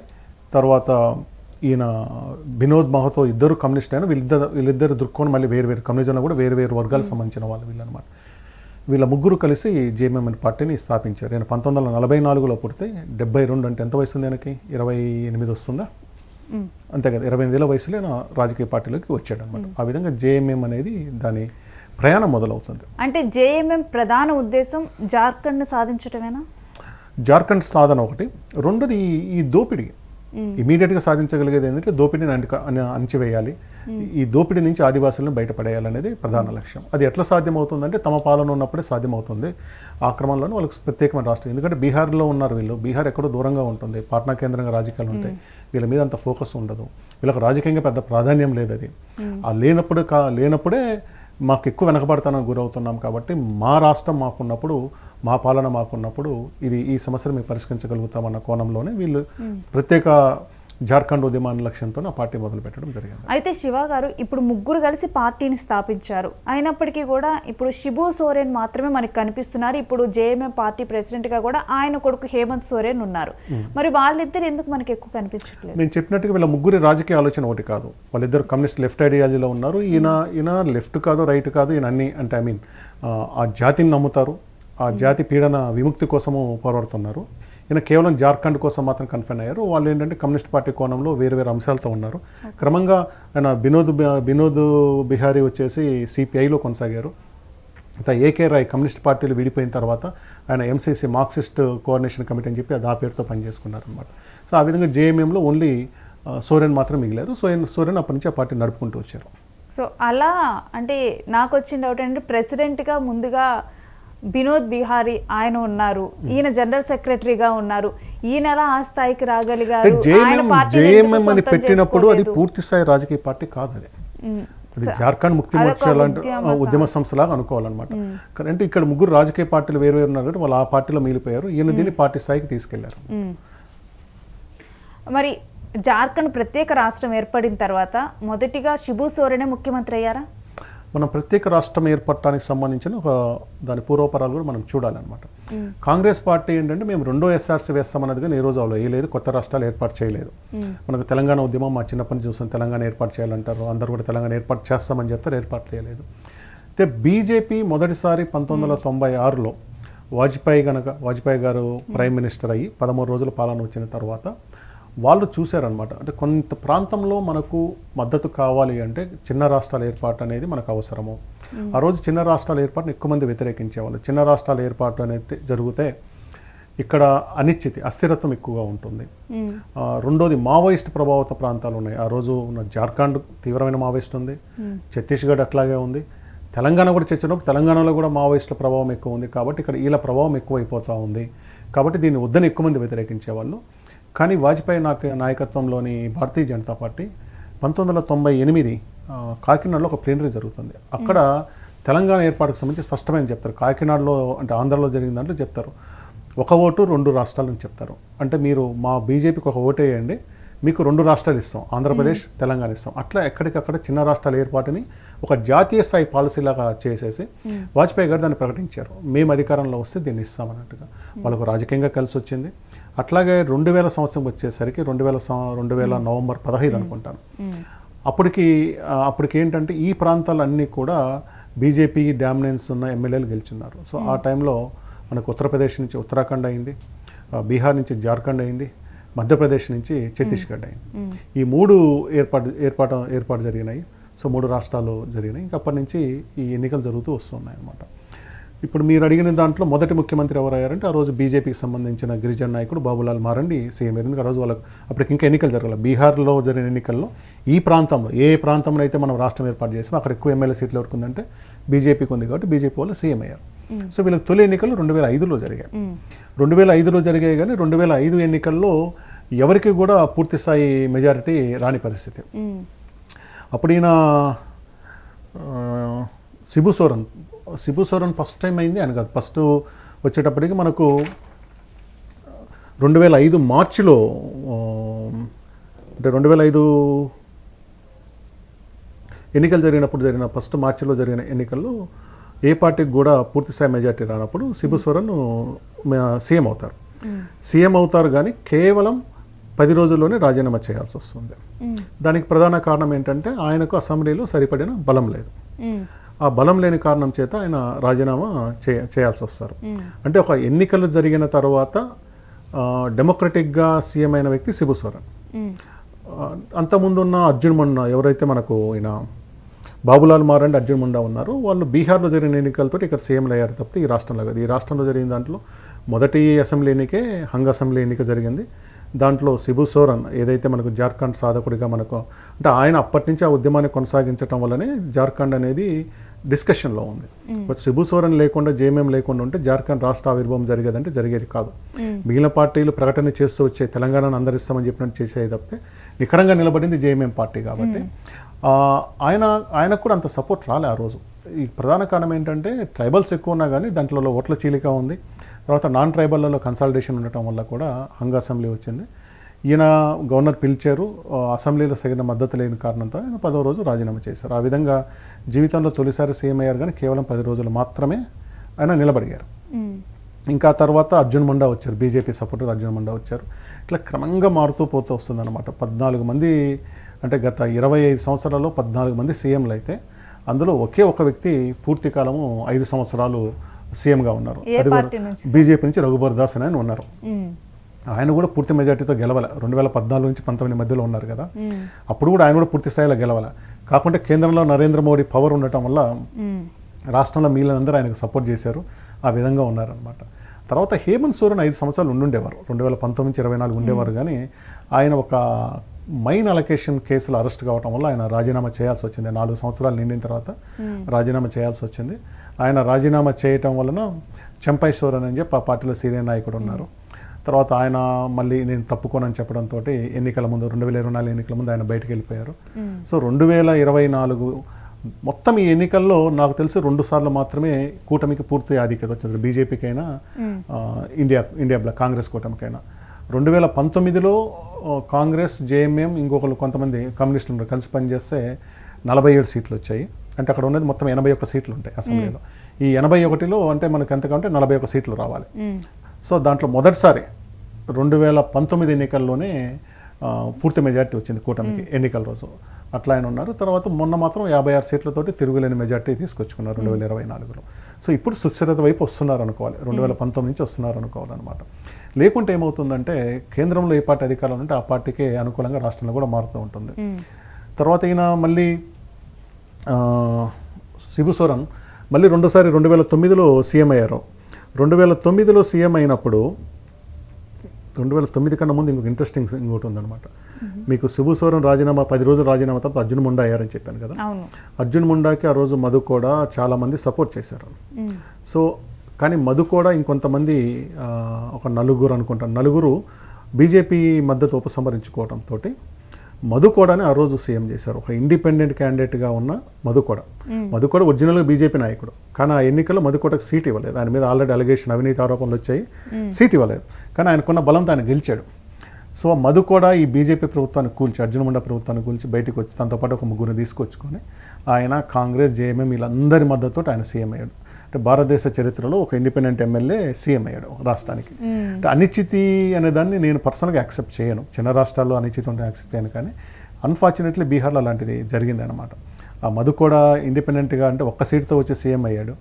B: తర్వాత ఈయన వినోద్ మహతో ఇద్దరు కమ్యూనిస్ట్ అయినా వీళ్ళిద్దరు దృక్కోణం మళ్ళీ వేరు కమ్యూనిజంలో కూడా వేరు వర్గాలకు సంబంధించిన వాళ్ళు వీళ్ళనమాట. వీళ్ళ ముగ్గురు కలిసి జేఎంఎం పార్టీని స్థాపించారు. ఈయన 1944లో పుడితే 72 అంటే ఎంత వయసు ఉంది ఆయనకి? 28 వస్తుందా? అంతే కదా, 28 ఏళ్ళ వయసులో రాజకీయ పార్టీలోకి వచ్చాడు అనమాట. ఆ విధంగా జేఎంఎం అనేది దాని ప్రయాణం మొదలవుతుంది.
A: అంటే జేఎంఎం ప్రధాన ఉద్దేశం జార్ఖండ్ను సాధించటమేనా?
B: జార్ఖండ్ సాధన ఒకటి, రెండోది ఈ దోపిడీ ఇమీడియట్గా సాధించగలిగేది ఏంటంటే దోపిడీని అణిచివేయాలి, ఈ దోపిడీ నుంచి ఆదివాసులను బయటపడేయాలనేది ప్రధాన లక్ష్యం. అది ఎట్లా సాధ్యమవుతుందంటే తమ పాలన ఉన్నప్పుడే సాధ్యమవుతుంది. ఆ క్రమంలోనే వాళ్ళకి ప్రత్యేకమైన రాష్ట్రం, ఎందుకంటే బీహార్లో ఉన్నారు వీళ్ళు, బీహార్ ఎక్కడో దూరంగా ఉంటుంది, పాట్నా కేంద్రంగా రాజకీయాలు ఉంటాయి, వీళ్ళ మీద అంత ఫోకస్ ఉండదు, వీళ్ళకి రాజకీయంగా పెద్ద ప్రాధాన్యం లేదు. అది ఆ లేనప్పుడే మాకు ఎక్కువ వెనకబడతానికి గురవుతున్నాం కాబట్టి మా రాష్ట్రం మాకున్నప్పుడు, మా పాలన మాకున్నప్పుడు ఈ సమస్యను మేము పరిష్కరించగలుగుతామన్న కోణంలోనే వీళ్ళు ప్రత్యేక జార్ఖండ్ ఉద్యమాన్ని లక్ష్యంతో ఆ పార్టీ మొదలు పెట్టడం జరిగింది.
A: అయితే శివ గారు ఇప్పుడు ముగ్గురు కలిసి పార్టీని స్థాపించారు. అయినప్పటికీ కూడా ఇప్పుడు శిబు సోరెన్ మాత్రమే మనకు కనిపిస్తున్నారు. ఇప్పుడు జేఎంఎం పార్టీ ప్రెసిడెంట్గా కూడా ఆయన కొడుకు హేమంత్ సోరెన్ ఉన్నారు. మరి వాళ్ళిద్దరు ఎందుకు మనకి ఎక్కువ కనిపించట్లేదు?
B: నేను చెప్పినట్టుగా వీళ్ళ ముగ్గురి రాజకీయ ఆలోచన ఒకటి కాదు. వాళ్ళిద్దరు కమ్యూనిస్ట్ లెఫ్ట్ ఐడియాలజీలో ఉన్నారు. ఈయన లెఫ్ట్ కాదు, రైట్ కాదు, ఈయన అన్ని అంటే ఆ జాతిని నమ్ముతారు, ఆ జాతి పీడన విముక్తి కోసము పోరాడుతున్నారు. ఈయన కేవలం జార్ఖండ్ కోసం మాత్రం కన్ఫైన్ అయ్యారు. వాళ్ళు ఏంటంటే కమ్యూనిస్ట్ పార్టీ కోణంలో వేరు అంశాలతో ఉన్నారు. క్రమంగా ఆయన బినోద్ బిహారీ వచ్చేసి సిపిఐలో కొనసాగారు. ఏకే రాయ్ కమ్యూనిస్ట్ పార్టీలు విడిపోయిన తర్వాత ఆయన ఎంసీసీ మార్క్సిస్ట్ కోఆర్డినేషన్ కమిటీ అని చెప్పి అది ఆ పేరుతో పనిచేసుకున్నారు అనమాట. సో ఆ విధంగా జేఎంఎంలో ఓన్లీ సోరెన్ మాత్రం మిగిలారు. సోరెన్ అప్పటి నుంచి ఆ పార్టీ నడుపుకుంటూ వచ్చారు.
A: సో అలా అంటే నాకు వచ్చిన డౌట్ ఏంటంటే ప్రెసిడెంట్గా ముందుగా బినోద్ బిహారీ ఆయన ఉన్నారు, ఈయన జనరల్ సెక్రటరీగా ఉన్నారు, ఈయన ఎలా ఆ స్థాయికి రాగలిగారు?
B: జేఎంఎం అని పెట్టినప్పుడు అది పూర్తి స్థాయి రాజకీయ పార్టీ కాదు, అది జార్ఖండ్ ముక్తి మోర్చా లాంటి ఉద్యమ సంస్థలాగా అనుకోవాలన్నమాట. అంటే ఇక్కడ ముగ్గురు రాజకీయ పార్టీలు వేరు ఉన్నారు కాబట్టి వాళ్ళు ఆ పార్టీలో మిగిలిపోయారు. ఈయన దీన్ని పార్టీ స్థాయికి తీసుకెళ్లారు.
A: మరి జార్ఖండ్ ప్రత్యేక రాష్ట్రం ఏర్పడిన తర్వాత మొదటిగా శిబు సోరెనే ముఖ్యమంత్రి అయ్యారా?
B: మనం ప్రత్యేక రాష్ట్రం ఏర్పడటానికి సంబంధించిన దాని పూర్వపరాలు కూడా మనం చూడాలన్నమాట. కాంగ్రెస్ పార్టీ ఏంటంటే మేము రెండో ఎస్ఆర్సీ వేస్తామన్నది కానీ ఏ రోజు అవ్వలేదు, వేయలేదు, కొత్త రాష్ట్రాలు ఏర్పాటు చేయలేదు. మనకు తెలంగాణ ఉద్యమం మా చిన్నప్పటి నుంచి చూస్తాం, తెలంగాణ ఏర్పాటు చేయాలంటారు, అందరూ కూడా తెలంగాణ ఏర్పాటు చేస్తామని చెప్తారు, ఏర్పాటు చేయలేదు. అయితే బీజేపీ మొదటిసారి 1996లో వాజ్పేయి గారు ప్రైమ్ మినిస్టర్ అయ్యి 13 రోజుల పాలన వచ్చిన తర్వాత వాళ్ళు చూశారనమాట. అంటే కొంత ప్రాంతంలో మనకు మద్దతు కావాలి అంటే చిన్న రాష్ట్రాల ఏర్పాటు అనేది మనకు అవసరము. ఆ రోజు చిన్న రాష్ట్రాల ఏర్పాటును ఎక్కువ మంది వ్యతిరేకించేవాళ్ళు. చిన్న రాష్ట్రాల ఏర్పాటు అనేది జరిగితే ఇక్కడ అస్థిరత్వం ఎక్కువగా ఉంటుంది. రెండోది మావోయిస్ట్ ప్రభావిత ప్రాంతాలు ఉన్నాయి. ఆ రోజు ఉన్న జార్ఖండ్ తీవ్రమైన మావోయిస్ట్ ఉంది, ఛత్తీస్గఢ్ అట్లాగే ఉంది, తెలంగాణ కూడా చర్చినప్పుడు తెలంగాణలో కూడా మావోయిస్టుల ప్రభావం ఎక్కువ ఉంది. కాబట్టి ఇక్కడ వీళ్ళ ప్రభావం ఎక్కువైపోతూ ఉంది. కాబట్టి దీన్ని వద్దని ఎక్కువ మంది వ్యతిరేకించేవాళ్ళు. కానీ వాజ్పేయి నాయకత్వంలోని భారతీయ జనతా పార్టీ 1998 కాకినాడలో ఒక ప్లీనరీ జరుగుతుంది. అక్కడ తెలంగాణ ఏర్పాటుకు సంబంధించి స్పష్టమైన చెప్తారు. కాకినాడలో అంటే ఆంధ్రలో జరిగిన దాంట్లో చెప్తారు, 1 ఓటు 2 రాష్ట్రాలని చెప్తారు. అంటే మీరు మా బీజేపీకి 1 ఓటు వేయండి, మీకు 2 రాష్ట్రాలు ఇస్తాం, ఆంధ్రప్రదేశ్ తెలంగాణ ఇస్తాం. అట్లా ఎక్కడికక్కడ చిన్న రాష్ట్రాల ఏర్పాటుని ఒక జాతీయ స్థాయి పాలసీలాగా చేసేసి వాజ్పేయి గారు దాన్ని ప్రకటించారు. మేము అధికారంలో వస్తే దీన్ని ఇస్తామన్నట్టుగా. వాళ్ళకు రాజకీయంగా కలిసి వచ్చింది. అట్లాగే 2000 సంవత్సరం వచ్చేసరికి 2000 నవంబర్ 15 అనుకుంటాను, అప్పటికి ఏంటంటే ఈ ప్రాంతాలన్నీ కూడా బీజేపీ డామినెన్స్ ఉన్న ఎమ్మెల్యేలు గెలుచున్నారు. సో ఆ టైంలో మనకు ఉత్తరప్రదేశ్ నుంచి ఉత్తరాఖండ్ అయింది, బీహార్ నుంచి జార్ఖండ్ అయింది, మధ్యప్రదేశ్ నుంచి ఛత్తీస్గఢ్ అయింది. ఈ 3 ఏర్పాటు జరిగినాయి. సో 3 రాష్ట్రాలు జరిగినాయి. ఇంకా అప్పటి నుంచి ఈ ఎన్నికలు జరుగుతూ వస్తున్నాయి అన్నమాట. ఇప్పుడు మీరు అడిగిన దాంట్లో మొదటి ముఖ్యమంత్రి ఎవరయ్యారంటే ఆ రోజు బీజేపీకి సంబంధించిన గిరిజన నాయకుడు బాబులాల్ మారండి సీఎం అయ్యారు. ఆ రోజు వాళ్ళకి అప్పటికి ఇంకా ఎన్నికలు జరగాలి. బీహార్లో జరిగిన ఎన్నికల్లో ఈ ప్రాంతంలో ఏ ప్రాంతంలో అయితే మనం రాష్ట్రం ఏర్పాటు చేసామో అక్కడ ఎక్కువ ఎమ్మెల్యే సీట్లు ఎవరికి ఉందంటే బీజేపీకి ఉంది కాబట్టి బీజేపీ వాళ్ళు సీఎం అయ్యారు. సో వీళ్ళకి తొలి ఎన్నికలు 2005లో జరిగాయి. 2005లో జరిగాయి కానీ 2005 ఎన్నికల్లో ఎవరికి కూడా పూర్తి స్థాయి మెజారిటీ రాని పరిస్థితి. అప్పుడు ఈయన శిబు సోరెన్ ఫస్ట్ టైం అయింది అని కాదు, ఫస్ట్ వచ్చేటప్పటికి మనకు 2005 మార్చిలో అంటే 2005 ఎన్నికలు జరిగిన ఫస్ట్ మార్చిలో జరిగిన ఎన్నికల్లో ఏ పార్టీకి కూడా పూర్తిస్థాయి మెజార్టీ రానప్పుడు శిబు సోరెన్ సీఎం అవుతారు కానీ కేవలం 10 రోజుల్లోనే రాజీనామా చేయాల్సి వస్తుంది. దానికి ప్రధాన కారణం ఏంటంటే ఆయనకు అసెంబ్లీలో సరిపడిన బలం లేదు. ఆ బలం లేని కారణం చేత ఆయన రాజీనామా చేయాల్సి వస్తారు. అంటే ఒక ఎన్నికలు జరిగిన తర్వాత డెమోక్రటిక్గా సీఎం అయిన వ్యక్తి శిబు సోరెన్. అంతకుముందు ఉన్న అర్జున్ మొన్న ఎవరైతే మనకు ఈయన బాబులాల్ మారండి, అర్జున్ ముండా ఉన్నారు. వాళ్ళు బీహార్లో జరిగిన ఎన్నికలతో ఇక్కడ సీఎంలు అయ్యారు తప్పితే ఈ రాష్ట్రంలో కాదు. ఈ రాష్ట్రంలో జరిగిన దాంట్లో మొదటి అసెంబ్లీ ఎన్నికే హంగ్ అసెంబ్లీ ఎన్నిక జరిగింది. దాంట్లో శిబు సోరెన్ ఏదైతే మనకు జార్ఖండ్ సాధకుడిగా మనకు అంటే ఆయన అప్పటి నుంచి ఆ ఉద్యమాన్ని కొనసాగించడం వల్లనే జార్ఖండ్ అనేది డిస్కషన్లో ఉంది. బట్ శిబు సోరెన్ లేకుండా జేఎంఎం లేకుండా ఉంటే జార్ఖండ్ రాష్ట్ర ఆవిర్భావం జరిగేదంటే జరిగేది కాదు. మిగిలిన పార్టీలు ప్రకటన చేస్తూ వచ్చే తెలంగాణను అందరిస్తామని చెప్పినట్టు చేసేది తప్పితే నిఖరంగా నిలబడింది జేఎంఎం పార్టీ కాబట్టి ఆయనకు కూడా అంత సపోర్ట్ రాలే ఆ రోజు. ఈ ప్రధాన కారణం ఏంటంటే ట్రైబల్స్ ఎక్కువ ఉన్నా కానీ దాంట్లో ఓట్ల చీలిక ఉంది. తర్వాత నాన్ ట్రైబల్లలో కన్సాలిడేషన్ ఉండటం వల్ల కూడా హంగ్ అసెంబ్లీ వచ్చింది. ఈయన గవర్నర్ పిలిచారు, అసెంబ్లీలో సరైన మద్దతు లేని కారణంతో ఆయన 10వ రోజు రాజీనామా చేశారు. ఆ విధంగా జీవితంలో తొలిసారి సీఎం అయ్యారు కానీ కేవలం 10 రోజులు మాత్రమే ఆయన నిలబడిగారు. ఇంకా తర్వాత అర్జున్ ముండా వచ్చారు, బీజేపీ సపోర్టర్ అర్జున్ ముండా వచ్చారు. ఇట్లా క్రమంగా మారుతూ పోతూ వస్తుందన్నమాట. 14 మంది అంటే గత 25 సంవత్సరాల్లో 14 మంది సీఎంలు అయితే అందులో ఒకే ఒక వ్యక్తి పూర్తి కాలము 5 సంవత్సరాలు సీఎంగా ఉన్నారు. అది బీజేపీ నుంచి రఘుబర్ దాస్ అని ఆయన ఉన్నారు. ఆయన కూడా పూర్తి మెజార్టీతో గెలవాల. 2014 నుంచి 19 మధ్యలో ఉన్నారు కదా, అప్పుడు కూడా ఆయన కూడా పూర్తి స్థాయిలో గెలవాల. కాకుంటే కేంద్రంలో నరేంద్ర మోడీ పవర్ ఉండటం వల్ల రాష్ట్రంలో మిగిలినందరూ ఆయనకు సపోర్ట్ చేశారు. ఆ విధంగా ఉన్నారనమాట. తర్వాత హేమంత్ సోరెన్ 5 సంవత్సరాలు ఉండుండేవారు, 2019 నుంచి 24 ఉండేవారు. కానీ ఆయన ఒక మైన్ అలొకేషన్ కేసులో అరెస్ట్ కావడం వల్ల ఆయన రాజీనామా చేయాల్సి వచ్చింది. 4 సంవత్సరాలు నిండిన తర్వాత రాజీనామా చేయాల్సి వచ్చింది. ఆయన రాజీనామా చేయటం వలన చెంపై సోరెన్ అని చెప్పి ఆ పార్టీలో సీనియర్ నాయకుడు ఉన్నారు. తర్వాత ఆయన మళ్ళీ నేను తప్పుకోనని చెప్పడంతో ఎన్నికల ముందు 2024 ఎన్నికల ముందు ఆయన బయటకు వెళ్ళిపోయారు. సో 2024 మొత్తం ఈ ఎన్నికల్లో నాకు తెలిసి 2 సార్లు మాత్రమే కూటమికి పూర్తి ఆధిక్యత వచ్చింది. బీజేపీకైనా ఇండియా బ్లాక్ కాంగ్రెస్ కూటమికైనా. 2019లో కాంగ్రెస్, జేఎంఎం, ఇంకొకరు కొంతమంది కమ్యూనిస్టులు కలిసి పనిచేస్తే 47 సీట్లు వచ్చాయి. అంటే అక్కడ ఉన్నది మొత్తం 81 సీట్లు ఉంటాయి అసెంబ్లీలో. ఈ 81లో అంటే మనకు ఎంతకంటే 41 సీట్లు రావాలి. సో దాంట్లో మొదటిసారి 2019 ఎన్నికల్లోనే పూర్తి మెజార్టీ వచ్చింది కూటమికి ఎన్నికల రోజు. అట్లా ఆయన ఉన్నారు. తర్వాత మొన్న మాత్రం 56 సీట్లతోటి తిరుగులేని మెజార్టీ తీసుకొచ్చుకున్నారు 2024లో. సో ఇప్పుడు సుస్థిరత వైపు వస్తున్నారు అనుకోవాలి, 2019 నుంచి వస్తున్నారు అనుకోవాలన్నమాట. లేకుంటే ఏమవుతుందంటే కేంద్రంలో ఏ పార్టీ అధికారంలో ఉంటే ఆ పార్టీకే అనుకూలంగా రాష్ట్రంలో కూడా మారుతూ ఉంటుంది. తర్వాత ఈయన మళ్ళీ శిబు సోరెన్ మళ్ళీ రెండోసారి 2009లో సీఎం అయ్యారు. 2009లో సీఎం అయినప్పుడు 2009 కన్నా ముందు ఇంకొక ఇంట్రెస్టింగ్ ఇంకోటి ఉందన్నమాట. మీకు శిబు సోరెన్ రాజీనామా 10 రోజులు రాజీనామా తప్ప అర్జున్ ముండా అయ్యారని చెప్పాను కదా. అర్జున్ ముండాకి ఆ రోజు మధు కూడా చాలామంది సపోర్ట్ చేశారు. సో కానీ మధు కూడా ఇంకొంతమంది ఒక నలుగురు బీజేపీ మద్దతు ఉపసంహరించుకోవడంతో మధు కూడానే ఆ రోజు సీఎం చేశారు. ఒక ఇండిపెండెంట్ క్యాండిడేట్గా ఉన్న మధు కూడా ఒరిజినల్గా బీజేపీ నాయకుడు. కానీ ఆ ఎన్నికల్లో మధు కూడాకు సీట్ ఇవ్వలేదు. ఆయన మీద ఆల్రెడీ అలిగేషన్ అవినీతి ఆరోపణలు వచ్చాయి, సీట్ ఇవ్వలేదు. కానీ ఆయనకున్న బలంతో ఆయన గెలిచాడు. సో మధు కూడా ఈ బీజేపీ ప్రభుత్వాన్ని కూల్చి, అర్జున్ ముండా ప్రభుత్వాన్ని కూల్చి బయటకు వచ్చి తనతో పాటు ఒక 3 తీసుకొచ్చుకొని ఆయన కాంగ్రెస్, జేఎంఎం వీళ్ళందరి మద్దతుతో ఆయన సీఎం అయ్యాడు. అంటే భారతదేశ చరిత్రలో ఒక ఇండిపెండెంట్ ఎమ్మెల్యే సీఎం అయ్యాడు రాష్ట్రానికి. అంటే అనిశ్చితి అనే దాన్ని నేను పర్సనల్గా యాక్సెప్ట్ చేయను. చిన్న రాష్ట్రాల్లో అనిశ్చితి ఉంటే యాక్సెప్ట్ చేయను. కానీ అన్ఫార్చునేట్లీ బీహార్లో అలాంటిది జరిగింది అనమాట. ఆ మధు కూడా ఇండిపెండెంట్గా అంటే ఒక్క సీట్తో వచ్చి సీఎం అయ్యాడు.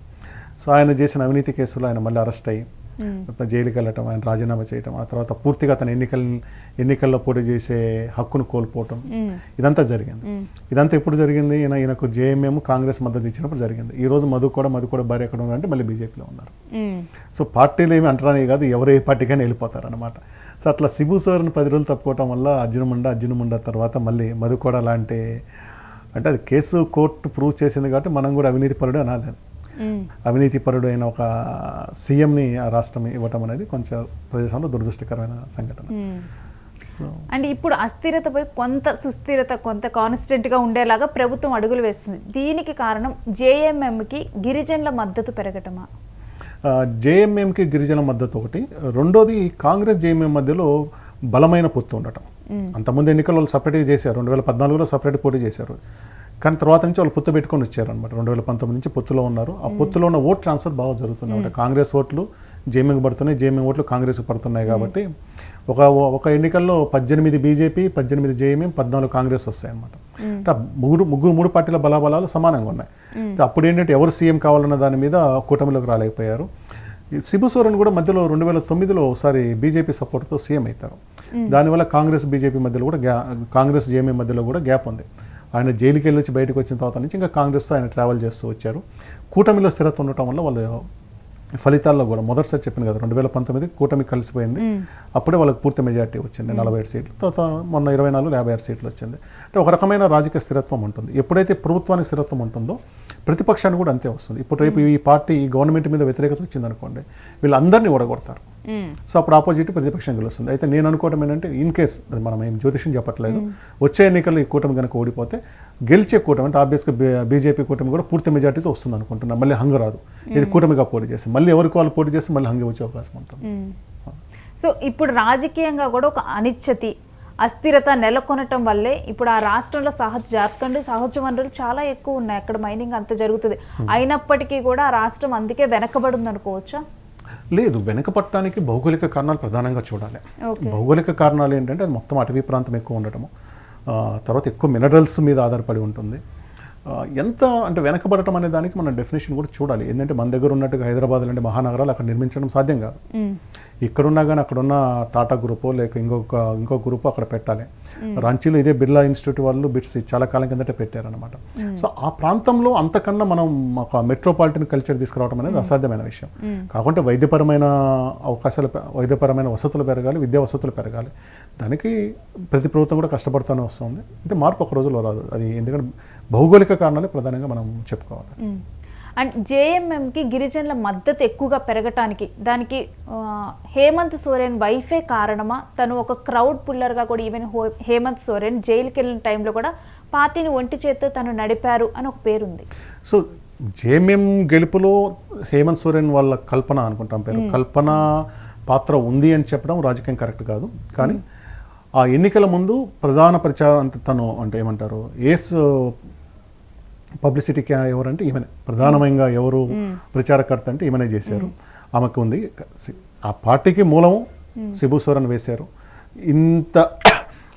B: సో ఆయన చేసిన అవినీతి కేసులో ఆయన మళ్ళీ అరెస్ట్ అయ్యి జైలుకి వెళ్ళటం, ఆయన రాజీనామా చేయటం, ఆ తర్వాత పూర్తిగా తన ఎన్నికల్లో పోటీ చేసే హక్కును కోల్పోవటం, ఇదంతా జరిగింది. ఇదంతా ఎప్పుడు జరిగింది? ఈయనకు జేఎంఎం కాంగ్రెస్ మద్దతు ఇచ్చినప్పుడు జరిగింది. ఈ రోజు మధు కూడా భార్య ఎక్కడ ఉన్నారంటే మళ్ళీ బీజేపీలో ఉన్నారు. సో పార్టీలు ఏమి అంటరానే కాదు, ఎవరు ఏ పార్టీకైనా వెళ్ళిపోతారు అనమాట. సో అట్లా శిబు సోరెన్ 10 రోజులు తప్పుకోవటం వల్ల అర్జున్ ముండా తర్వాత మళ్ళీ మధు కూడా లాంటి అంటే అది కేసు కోర్టు ప్రూవ్ చేసింది కాబట్టి మనం కూడా అవినీతి పరుడు అనాలి. అవినీతి పరుడు అయిన ఒక సీఎంని ఆ రాష్ట్రం ఇవ్వటం అనేది కొంచెం ప్రదేశంలో దురదృష్టకరమైన సంఘటన.
A: అండ్ ఇప్పుడు అస్థిరతపై కొంత సుస్థిరత, కొంత కాన్స్టెంట్గా ఉండేలాగా ప్రభుత్వం అడుగులు వేస్తుంది. దీనికి కారణం జేఎంఎంకి గిరిజనుల మద్దతు పెరగటమా?
B: జేఎంఎంకి గిరిజన మద్దతు ఒకటి. రెండోది కాంగ్రెస్ జేఎంఎం మధ్యలో బలమైన పొత్తు ఉండటం. అంతకుముందు ఎన్నికలు వాళ్ళు సపరేట్గా చేశారు, 2014లో సపరేట్ పోటీ చేశారు. కానీ తర్వాత నుంచి వాళ్ళు పొత్తు పెట్టుకొని వచ్చారనమాట. 2019 నుంచి పొత్తులో ఉన్నారు. ఆ పొత్తులో ఉన్న ఓట్ ట్రాన్స్ఫర్ బాగా జరుగుతుంది అనమాట. కాంగ్రెస్ ఓట్లు జేఎంఎంకి పడుతున్నాయి, జేఎంఎం ఓట్లు కాంగ్రెస్కి పడుతున్నాయి. కాబట్టి ఒక ఎన్నికల్లో 18 బీజేపీ, 18 జేఎంఎం, 14 కాంగ్రెస్ వస్తాయన్నమాట. అంటే మూడు పార్టీల బలాబలాలు సమానంగా ఉన్నాయి. అప్పుడు ఏంటంటే ఎవరు సీఎం కావాలన్న దాని మీద కూటమిలోకి రాలేకపోయారు. శిబు సోరెన్ కూడా మధ్యలో 2009లో ఒకసారి బీజేపీ సపోర్ట్తో సీఎం అవుతారు. దానివల్ల కాంగ్రెస్ బీజేపీ మధ్యలో కూడా కాంగ్రెస్ జేఎంఎం మధ్యలో కూడా గ్యాప్ ఉంది. ఆయన జైలుకి వెళ్ళి వచ్చి బయటకు వచ్చిన తర్వాత నుంచి ఇంకా కాంగ్రెస్తో ఆయన ట్రావెల్ చేస్తూ వచ్చారు. కూటమిలో స్థిరత్వం ఉండటం వల్ల వాళ్ళు ఫలితాల్లో కూడా మొదటిసారి చెప్పాను కదా 2019 కూటమి కలిసిపోయింది. అప్పుడే వాళ్ళకి పూర్తి మెజార్టీ వచ్చింది, 47 సీట్లు. తర్వాత మొన్న 24 56 సీట్లు వచ్చింది. అంటే ఒక రకమైన రాజకీయ స్థిరత్వం ఉంటుంది. ఎప్పుడైతే ప్రభుత్వానికి స్థిరత్వం ఉంటుందో ప్రతిపక్షానికి కూడా అంతే వస్తుంది. ఇప్పుడు రేపు ఈ పార్టీ ఈ గవర్నమెంట్ మీద వ్యతిరేకత వచ్చిందనుకోండి, వీళ్ళందరినీ ఓడగొడతారు. సో అప్పుడు ఆపోజిట్ ప్రతిపక్షం గెలుస్తుంది. అయితే నేను అనుకోవడం ఏంటంటే ఇన్ కేస్ అది మనం ఏం జ్యోతిష్యం చెప్పట్లేదు, వచ్చే ఎన్నికల్లో ఈ కూటమి కనుక ఓడిపోతే గెలిచే కూటమి అంటే ఆబ్వియస్గా బీజేపీ కూటమి కూడా పూర్తి మెజార్టీతో వస్తుంది అనుకుంటున్నాను. మళ్ళీ హంగ రాదు, ఇది కూటమిగా పోటీ చేసి మళ్ళీ ఎవరికి వాళ్ళు పోటీ చేసి మళ్ళీ హంగి వచ్చే అవకాశం ఉంటుంది.
A: సో ఇప్పుడు రాజకీయంగా కూడా ఒక అనిశ్చితి అస్థిరత నెలకొనటం వల్లే ఇప్పుడు ఆ రాష్ట్రంలో జార్ఖండ్ సహజ వనరులు చాలా ఎక్కువ ఉన్నాయి, అక్కడ మైనింగ్ అంత జరుగుతుంది. అయినప్పటికీ కూడా ఆ రాష్ట్రం అందుకే వెనకబడింది అనుకోవచ్చా?
B: లేదు, వెనకపడటానికి భౌగోళిక కారణాలు ప్రధానంగా చూడాలి. భౌగోళిక కారణాలు ఏంటంటే అది మొత్తం అటవీ ప్రాంతం ఎక్కువ ఉండటము, తర్వాత ఎక్కువ మినరల్స్ మీద ఆధారపడి ఉంటుంది. ఎంత అంటే వెనకబడటం అనే దానికి మన డెఫినేషన్ కూడా చూడాలి. ఏంటంటే మన దగ్గర ఉన్నట్టుగా హైదరాబాద్ లాంటి మహానగరాలు అక్కడ నిర్మించడం సాధ్యం కాదు. ఇక్కడున్నా కానీ అక్కడున్న టాటా గ్రూపో లేక ఇంకో గ్రూపో అక్కడ పెట్టాలి. రాంచీలో ఇదే బిర్లా ఇన్స్టిట్యూట్ వాళ్ళు బిట్స్ చాలా కాలం కిందటే పెట్టారనమాట. సో ఆ ప్రాంతంలో అంతకన్నా మనం ఒక మెట్రోపాలిటన్ కల్చర్ తీసుకురావడం అనేది అసాధ్యమైన విషయం. కాకుంటే వైద్యపరమైన అవకాశాలు, వైద్యపరమైన వసతులు పెరగాలి, విద్యా వసతులు పెరగాలి. దానికి ప్రతి ప్రభుత్వం కూడా కష్టపడుతూనే వస్తుంది. అయితే మార్పు ఒక రోజులో రాదు. అది ఎందుకంటే భౌగోళిక కారణాలు ప్రధానంగా మనం చెప్పుకోవాలి.
A: అండ్ జేఎంఎంకి గిరిజనుల మద్దతు ఎక్కువగా పెరగటానికి దానికి హేమంత్ సోరెన్ వైఫే కారణమా? తను ఒక క్రౌడ్ పుల్లర్గా కూడా ఈవెన్ హేమంత్ సోరెన్ జైలుకి వెళ్ళిన టైంలో కూడా పార్టీని ఒంటి చేత్తో తను నడిపారు అని ఒక పేరుంది.
B: సో జేఎంఎం గెలుపులో హేమంత్ సోరెన్ వాళ్ళ కల్పన అనుకుంటాం పేరు, కల్పన పాత్ర ఉంది అని చెప్పడం రాజకీయం కరెక్ట్ కాదు. కానీ ఆ ఎన్నికల ముందు ప్రధాన ప్రచారం అంటే తను అంటే ఏమంటారు ఏస్ పబ్లిసిటీకి ఎవరంటే ఈమెనే ప్రధానంగా ఎవరు ప్రచారకర్త అంటే ఈమెనే చేశారు. ఆమెకు ఉంది. ఆ పార్టీకి మూలం శిబు సోరెన్ వేశారు.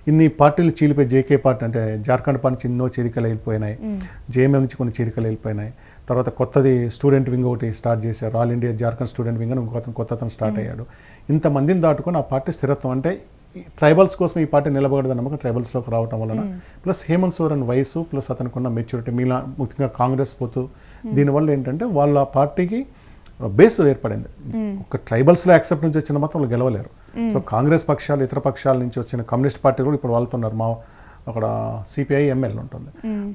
B: ఇన్ని పార్టీలు చీలిపోయి జేకే పార్టీ అంటే జార్ఖండ్ పార్టీ ఎన్నో చీలికలు వెళ్ళిపోయినాయి, జేఎంఎం నుంచి కొన్ని చీలికలు వెళ్ళిపోయినాయి. తర్వాత కొత్తది స్టూడెంట్ వింగ్ ఒకటి స్టార్ట్ చేశారు, all India Jharkhand student wing అని కొత్తతను స్టార్ట్ అయ్యాడు. ఇంతమందిని దాటుకొని ఆ పార్టీ స్థిరత్వం అంటే ట్రైబల్స్ కోసం ఈ పార్టీ నిలబడదని నమ్మకం ట్రైబల్స్లోకి రావటం వలన, ప్లస్ హేమంత్ సోరెన్ వయసు, ప్లస్ అతనికి ఉన్న మెచ్యూరిటీ, మీలా ముఖ్యంగా కాంగ్రెస్ పోతూ దీనివల్ల ఏంటంటే వాళ్ళ పార్టీకి బేస్ ఏర్పడింది. ఒక ట్రైబల్స్లో యాక్సెప్ట్ నుంచి వచ్చిన మాత్రం వాళ్ళు గెలవలేరు. సో కాంగ్రెస్ పక్షాలు, ఇతర పక్షాల నుంచి వచ్చిన కమ్యూనిస్ట్ పార్టీ కూడా ఇప్పుడు వాళ్ళతున్నారు. మా అక్కడ సిపిఐ ఎంఎల్ ఉంటుంది,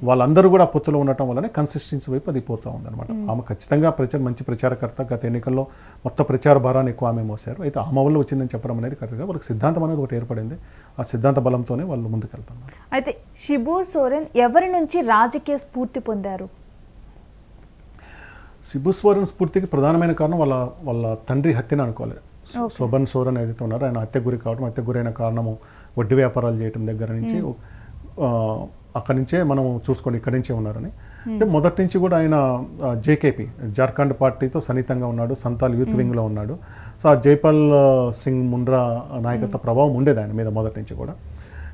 B: వాళ్ళందరూ కూడా పొత్తులో ఉండటం వల్లనే కన్సిస్టెన్సీ వైపు అది పోతూ ఉంది అనమాట. ఆమె ఖచ్చితంగా మంచి ప్రచారకర్త. గత ఎన్నికల్లో మొత్తం ప్రచార భారాన్ని ఎక్కువ ఆమె మోసారు. అయితే ఆమె వల్ల వచ్చిందని చెప్పడం అనేది కరెక్ట్గా వాళ్ళకి సిద్ధాంతం అనేది ఒకటి ఏర్పడింది. ఆ సిద్ధాంత బలంతోనే వాళ్ళు ముందుకెళ్తున్నారు.
A: అయితే శిబు సోరెన్ ఎవరి నుంచి రాజకీయ స్ఫూర్తి పొందారు?
B: శిబు సోరెన్ స్ఫూర్తికి ప్రధానమైన కారణం వాళ్ళ తండ్రి హత్యను అనుకోవాలి. శోభన్ సోరెన్ ఏదైతే ఉన్నారో ఆయన హత్యకు గురి కావడం, హత్యకు గురైన కారణము వడ్డీ వ్యాపారాలు చేయడం దగ్గర నుంచి అక్కడి నుంచే మనం చూసుకోండి, ఇక్కడి నుంచే ఉన్నారని. అంటే మొదటి నుంచి కూడా ఆయన జేకేపీ జార్ఖండ్ పార్టీతో సన్నిహితంగా ఉన్నాడు, సంతాల్ యూత్ వింగ్లో ఉన్నాడు. సో ఆ జైపాల్ సింగ్ ముండ్రా నాయకత్వ ప్రభావం ఉండేది ఆయన మీద మొదటి నుంచి కూడా.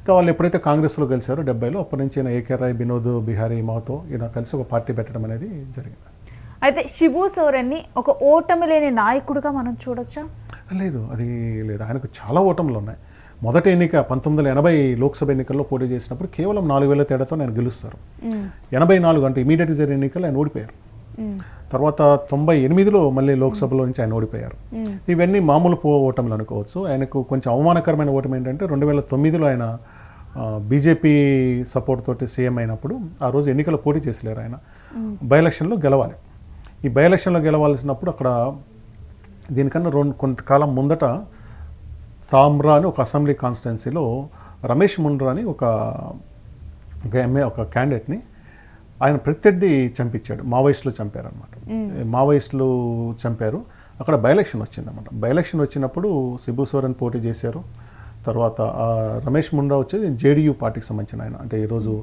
B: సో వాళ్ళు ఎప్పుడైతే కాంగ్రెస్లో కలిశారో 70లో, అప్పటి నుంచి ఈయన ఏకే రాయ్, బినోద్ బిహారీ మాతో ఈయన కలిసి ఒక పార్టీ పెట్టడం అనేది జరిగింది.
A: అయితే శిబు సోరెన్ని ఒక ఓటమి లేని నాయకుడిగా మనం చూడొచ్చా?
B: లేదు, అది లేదు. ఆయనకు చాలా ఓటములు ఉన్నాయి. మొదటి ఎన్నిక 1980 లోక్సభ ఎన్నికల్లో పోటీ చేసినప్పుడు కేవలం 4,000 తేడాతో ఆయన గెలుస్తారు. 84 అంటే ఇమీడియట్ జరిగిన ఎన్నికల్లో ఆయన ఓడిపోయారు. తర్వాత 98లో మళ్ళీ లోక్సభలో నుంచి ఆయన ఓడిపోయారు. ఇవన్నీ మామూలు ఓటములు అనుకోవచ్చు. ఆయనకు కొంచెం అవమానకరమైన ఓటమి ఏంటంటే 2009లో ఆయన బీజేపీ సపోర్ట్ తోటి సీఎం అయినప్పుడు ఆ రోజు ఎన్నికల్లో పోటీ చేసలేరు. ఆయన బై ఎలక్షన్లో గెలవాలి. ఈ బై ఎలక్షన్లో గెలవాల్సినప్పుడు అక్కడ దీనికన్నా కొంతకాలం ముందట తామ్రా అని ఒక అసెంబ్లీ కాన్స్టిట్యున్సీలో రమేష్ ముండ్రా అని ఒక క్యాండిడేట్ని ఆయన ప్రత్యర్థి చంపించాడు. మావోయిస్టులు చంపారనమాట. మావోయిస్టులు చంపారు. అక్కడ బై ఎలక్షన్ వచ్చిందన్నమాట. బై ఎలక్షన్ వచ్చినప్పుడు శిబు సోరెన్ పోటీ చేశారు. తర్వాత రమేష్ ముండ్రా వచ్చేది జేడీయూ పార్టీకి సంబంధించిన ఆయన, అంటే ఈరోజు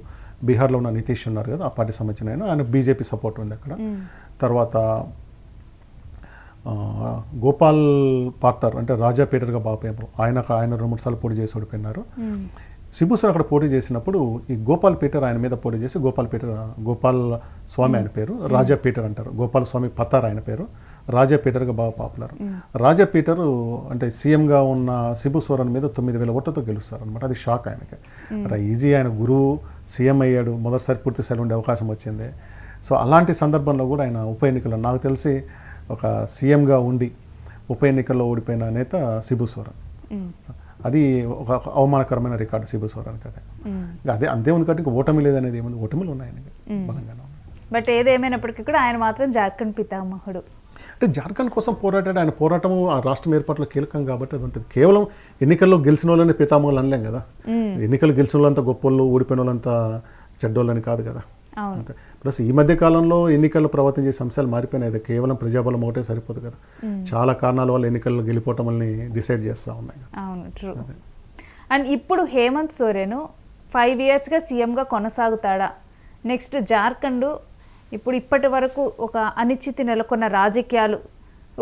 B: బీహార్లో ఉన్న నితీష్ ఉన్నారు కదా, ఆ పార్టీకి సంబంధించిన ఆయన బీజేపీ సపోర్ట్ ఉంది అక్కడ. తర్వాత గోపాల్ పార్తర్ అంటే రాజా పీటర్గా బాగా ఆయన 2-3 సార్లు పోటీ చేసి ఓడిపోయినారు. శిబు సోరెన్ అక్కడ పోటీ చేసినప్పుడు ఈ గోపాల్ పీటర్ ఆయన మీద పోటీ చేసి, గోపాల్ స్వామి ఆయన పేరు, రాజా పీటర్ అంటారు. గోపాల్ స్వామి పతార్ ఆయన పేరు, రాజా పీటర్గా బాగా పాపులర్. రాజా పీటరు అంటే సీఎంగా ఉన్న శిబు సోరెన్ మీద 9,000 ఓట్లతో గెలుస్తారు అనమాట. అది షాక్ ఆయనకి. ఈజీ, ఆయన గురువు సీఎం అయ్యాడు, మొదటిసారి పూర్తి స్థాయిలో ఉండే అవకాశం వచ్చింది. సో అలాంటి సందర్భంలో కూడా ఆయన ఉప ఎన్నికల్లో నాకు తెలిసి ఒక సీఎంగా ఉండి ఉప ఎన్నికల్లో ఓడిపోయిన నేత శిబు సోరెన్. అది ఒక అవమానకరమైన రికార్డు శిబు సోరెన్కి. అదే ఇంకా అదే అంతే ఉంది కాబట్టి ఇంకా ఓటమి లేదనేది ఏముంది, ఓటమిలు ఉన్నాయి ఆయనకి బలంగానే.
A: బట్ ఏదేమైనప్పటికీ కూడా ఆయన మాత్రం జార్ఖండ్ పితామహుడు.
B: అంటే జార్ఖండ్ కోసం పోరాటాడు. ఆయన పోరాటము ఆ రాష్ట్రం ఏర్పాట్లో కీలకం కాబట్టి అది ఉంటుంది. కేవలం ఎన్నికల్లో గెలిచిన వాళ్ళని పితామహులు అనలేం కదా. ఎన్నికలు గెలిచిన వాళ్ళంతా గొప్ప వాళ్ళు, ఓడిపోయిన వాళ్ళంతా చెడ్డోళ్ళని కాదు కదా. అంతే. ప్లస్ ఈ మధ్య కాలంలో ఎన్నికల్లో ప్రభావితం చేసే అంశాలు మారిపోయినాయి. అది కేవలం ప్రజాబలం ఒకటే సరిపోదు కదా. చాలా కారణాల వల్ల ఎన్నికల్లో గెలిపోవటం వల్ని డిసైడ్ చేస్తూ ఉన్నాయి.
A: అవును, ట్రూ. అండ్ ఇప్పుడు హేమంత్ సోరెన్ 5 yearsగా సీఎంగా కొనసాగుతాడా? నెక్స్ట్ జార్ఖండ్ ఇప్పుడు ఇప్పటి వరకు ఒక అనిశ్చితి నెలకొన్న రాజకీయాలు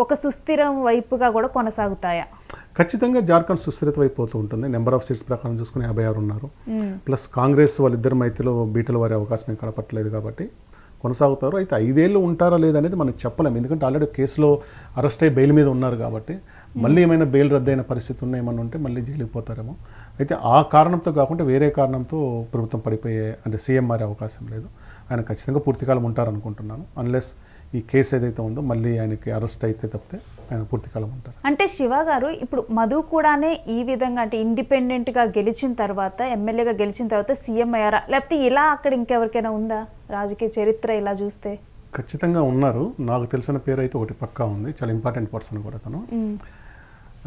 A: ఒక సుస్థిరం వైపుగా కూడా కొనసాగుతాయా?
B: ఖచ్చితంగా జార్ఖండ్ సుస్థిరత అయిపోతూ ఉంటుంది. నెంబర్ ఆఫ్ సీట్స్ ప్రకారం చూసుకుని 56 ఉన్నారు. ప్లస్ కాంగ్రెస్ వాళ్ళిద్దరి మైత్రిలో బీటలు వారే అవకాశం ఏం కనపట్లేదు కాబట్టి కొనసాగుతారు. అయితే 5 ఏళ్ళు ఉంటారా లేదనేది మనం చెప్పలేము. ఎందుకంటే ఆల్రెడీ కేసులో అరెస్ట్ అయ్యి బెయిల్ మీద ఉన్నారు కాబట్టి మళ్ళీ ఏమైనా బెయిల్ రద్దయిన పరిస్థితి ఉన్న ఏమన్నా ఉంటే మళ్ళీ జైలుకి పోతారేమో. అయితే ఆ కారణంతో కాకుండా వేరే కారణంతో ప్రభుత్వం పడిపోయే అంటే సీఎం మారే అవకాశం లేదు. ఆయన ఖచ్చితంగా పూర్తికాలం ఉంటారనుకుంటున్నాను. అన్లెస్ ఈ కేసు ఏదైతే ఉందో మళ్ళీ ఆయనకి అరెస్ట్ అయితే తప్పితే ఆయన పూర్తికాలం ఉంటారు.
A: అంటే శివ గారు ఇప్పుడు మధు కూడానే ఈ విధంగా అంటే ఇండిపెండెంట్గా గెలిచిన తర్వాత ఎమ్మెల్యేగా గెలిచిన తర్వాత సీఎం అయ్యారా, లేకపోతే ఇలా అక్కడ ఇంకెవరికైనా ఉందా రాజకీయ చరిత్ర ఇలా చూస్తే?
B: ఖచ్చితంగా ఉన్నారు. నాకు తెలిసిన పేరు అయితే ఒకటి పక్కా ఉంది, చాలా ఇంపార్టెంట్ పర్సన్ కూడా తను.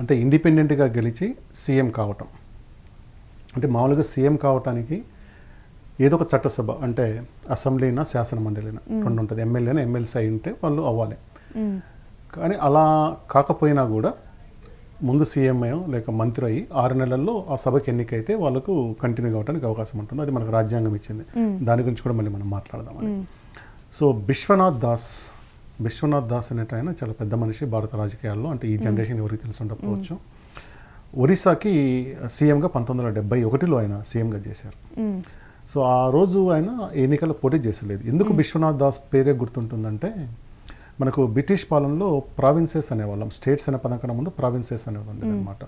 B: అంటే ఇండిపెండెంట్గా గెలిచి సీఎం కావటం అంటే మామూలుగా సీఎం కావటానికి ఏదో ఒక చట్టసభ అంటే అసెంబ్లీనా శాసన మండలినా రెండు ఉంటుంది. ఎమ్మెల్యేనా ఎమ్మెల్సీ అయి ఉంటే వాళ్ళు అవ్వాలి. కానీ అలా కాకపోయినా కూడా ముందు సీఎం అయ్యో లేక మంత్రి అయ్యి 6 నెలల్లో ఆ సభకి ఎన్నికైతే వాళ్ళకు కంటిన్యూ కావడానికి అవకాశం ఉంటుంది. అది మనకు రాజ్యాంగం ఇచ్చింది. దాని గురించి కూడా మళ్ళీ మనం మాట్లాడదామని. సో బిశ్వనాథ్ దాస్ అనేట ఆయన చాలా పెద్ద మనిషి భారత రాజకీయాల్లో. అంటే ఈ జనరేషన్ ఎవరికి తెలిసి ఉండకపోవచ్చు. ఒరిస్సాకి సీఎంగా 1971లో ఆయన సీఎంగా చేశారు. సో ఆ రోజు ఆయన ఎన్నికల్లో పోటీ చేసలేదు. ఎందుకు బిశ్వనాథ్ దాస్ పేరే గుర్తుంటుందంటే మనకు బ్రిటిష్ పాలనలో ప్రావిన్సెస్ అనేవాళ్ళం. స్టేట్స్ అనే పదం కన్నా ముందు ప్రావిన్సెస్ అనేది ఉండేది అనమాట.